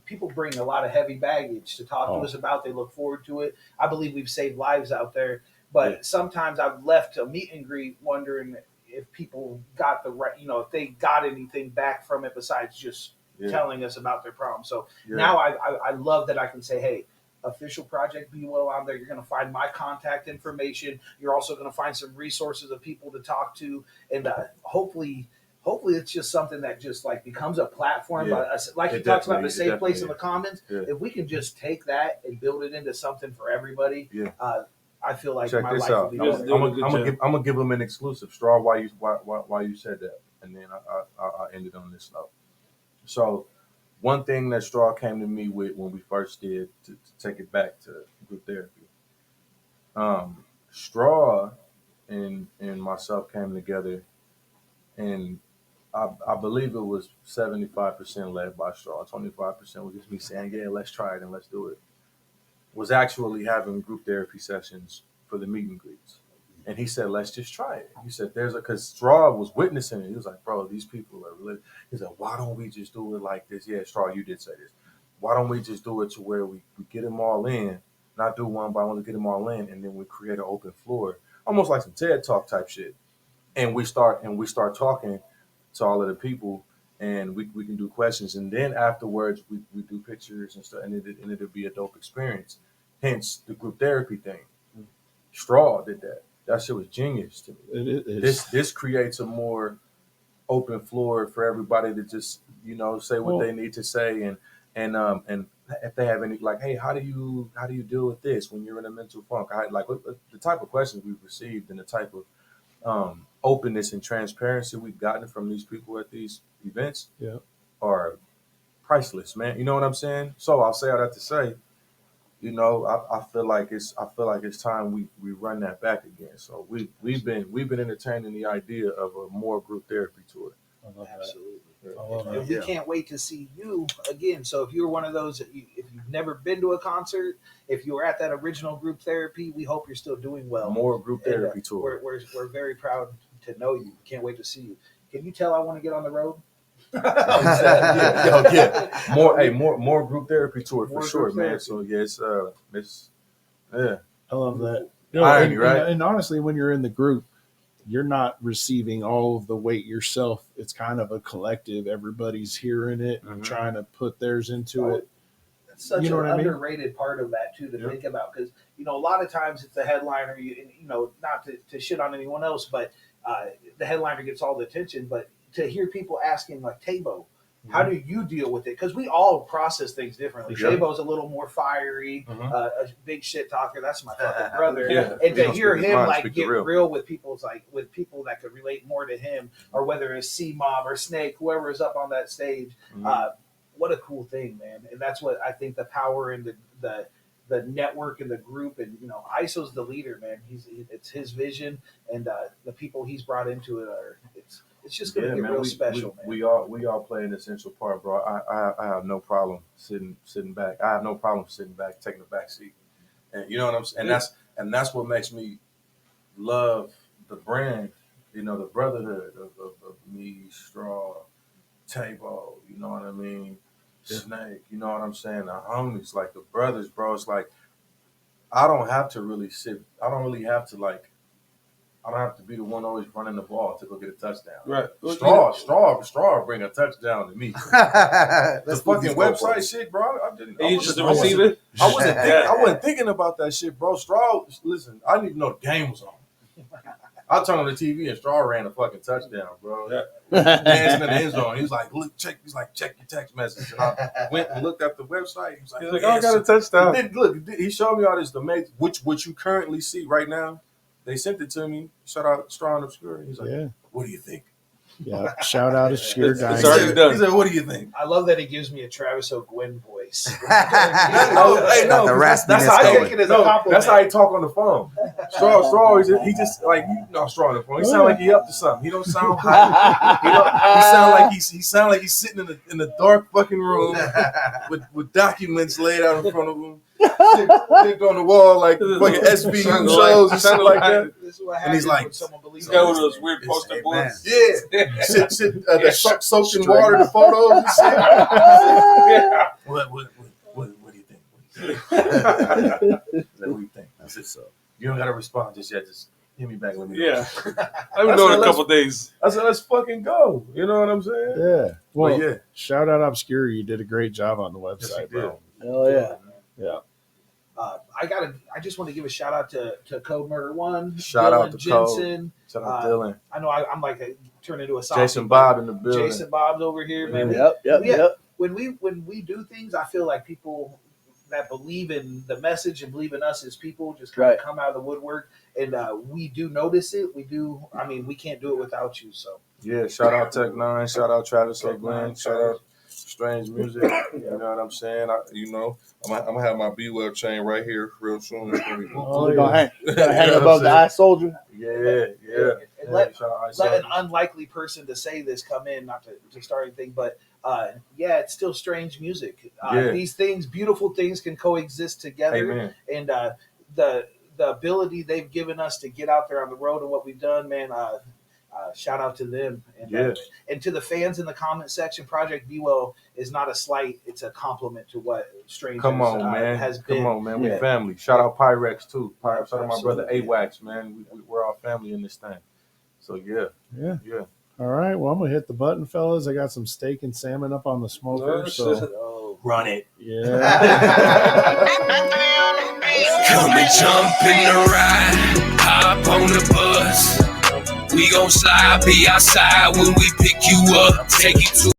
people bring a lot of heavy baggage to talk to us about. They look forward to it. I believe we've saved lives out there, but sometimes I've left a meet and greet wondering if people got the right, if they got anything back from it besides just telling us about their problem. So now I love that I can say, hey, official Project Be Well on there. You're going to find my contact information. You're also going to find some resources of people to talk to, and hopefully it's just something that just like becomes a platform. Like you talked about the safe place in the Commons. If we can just take that and build it into something for everybody, I feel like Check my this life out. will be I'm gonna give them an exclusive. Straw, why you said that, and then I ended on this note. So, one thing that Straw came to me with when we first did to take it back to group therapy, Straw and myself came together, and I believe it was 75% led by Straw, 25% was just me saying, yeah, let's try it and let's do it. Was actually having group therapy sessions for the meet and greets. And he said, let's just try it. He said, because Straw was witnessing it. He was like, bro, these people are really, he said, why don't we just do it like this? Yeah, Straw, you did say this. Why don't we just do it to where we get them all in, not do one by one, to get them all in, and then we create an open floor, almost like some TED Talk type shit. And we start talking to all of the people, and we can do questions. And then afterwards, we do pictures and stuff, and it'll be a dope experience. Hence the group therapy thing. Straw did that. That shit was genius to me. This creates a more open floor for everybody to just say what they need to say, and if they have any, like, hey, how do you deal with this when you're in a mental funk? The type of questions we've received and the type of openness and transparency we've gotten from these people at these events are priceless, man. You know what I'm saying? So I'll say all that to say, I feel like it's time we run that back again. So we've been entertaining the idea of a more group therapy tour. Absolutely. that. We can't wait to see you again. So if you're one of those, if you've never been to a concert, if you were at that original group therapy, we hope you're still doing well. More group therapy tour. We're very proud to know you. Can't wait to see you. Can you tell I want to get on the road? More group therapy tour for More sure, group man. therapy. So it's I love that. Irony, right? And honestly, when you're in the group, you're not receiving all of the weight yourself. It's kind of a collective. Everybody's hearing it and trying to put theirs into it. That's such You know an what I mean? underrated part of that too to think about, because a lot of times it's the headliner. Not to shit on anyone else, but the headliner gets all the attention. But to hear people asking like Tabo, how do you deal with it? Because we all process things differently. Yeah. Tabo's a little more fiery, a big shit talker. That's my fucking brother. Yeah. And He to don't hear speak his him mind, like speak the get real. real with people that could relate more to him, or whether it's C-Mob or Snake, whoever is up on that stage. What a cool thing, man. And that's what I think the power in the network and the group, and ISO's the leader, man. It's his vision, and the people he's brought into it it's just gonna get real special, man. We all play an essential part, bro. I have no problem sitting back. I have no problem sitting back, taking the back seat. And you know what I'm saying? And that's what makes me love the brand, the brotherhood of me, Straw, Tabo, you know what I mean? Snake, you know what I'm saying? The homies, like the brothers, bro. It's like I don't have to really sit. I don't have to be the one always running the ball to go get a touchdown. Right. Straw bring a touchdown to me. The fucking website shit, bro. You just the receiver? I wasn't thinking about that shit, bro. Straw, listen, I didn't even know the game was on. I turned on the TV and Straw ran a fucking touchdown, bro. Yeah. Dancing in the end zone. He was like, look, check your text message. And I went and looked at the website. He was like, He's like, yeah, I got a touchdown. Then, look, he showed me all this amazing, what you currently see right now. They sent it to me. Shout out Straw and Obscure. He's like, Yeah. what do you think? Yeah. Shout out Obscure It's guy. already done. He said, what do you think? I love that he gives me a Travis O'Gwen voice. No, hey, Got the no, raspiness that's how I going. take it as a no, compliment. that's how he talk on the phone. Straw, he just like Straw on the phone. He sound like he up to something. He don't sound high. He sound like he's sitting in a dark fucking room with documents laid out in front of him, sticked on the wall like fucking SVU shows and shit like that. This is what And he's happens like, when someone believes He's got in one of this those thing. weird poster Amen. boards. Yeah, sit soaked in water, the photos and shit. Yeah. What do you think? What do you think? I said, so you don't gotta respond just yet. Just hit me back. Let me know. Yeah. I've been doing it a couple days. I said, let's fucking go. You know what I'm saying? Yeah. Well, yeah. shout out Obscure. You did a great job on the Yes, website, you did. bro. Hell yeah. Yeah. I just want to give a shout out to Code Murder One. Shout out Dylan to Code. Jensen. Shout out Dylan. I know I'm like turned into a Jason Bob in the building. Jason Bob's over here, man. Yep. Yeah. When we do things, I feel like people that believe in the message and believe in us as people just kind Right. of come out of the woodwork, and we do notice it. We do. I mean, we can't do it without you. So Yeah, shout out Tech Nine, shout out Travis Tech O'Gwen, Nine, shout out Strange Music. You know what I'm saying? I'm gonna have my B Well chain right here real soon. It's gonna be Oh, We're gonna yeah. hang above the eye soldier. yeah. And let Shout out Ice an Soldier. unlikely person to say this come in, not to start anything, but yeah, it's still strange music. Yeah. These things, beautiful things, can coexist together, Amen. and the ability they've given us to get out there on the road and what we've done, man. Shout out to them, and and to the fans in the comment section. Project Be Well is not a slight; it's a compliment to what Strangers Come on, man. has been. Come on, man. We Yeah. family. Shout out Pyrex too. Shout out my brother Absolutely. AWAX, man. We're all family in this thing. So yeah. All right. Well, I'm gonna hit the button, fellas. I got some steak and salmon up on the smoker. So Oh, Run it. yeah. Come and jump in the ride, hop on the bus. We gon' slide, be outside when we pick you up. Take you to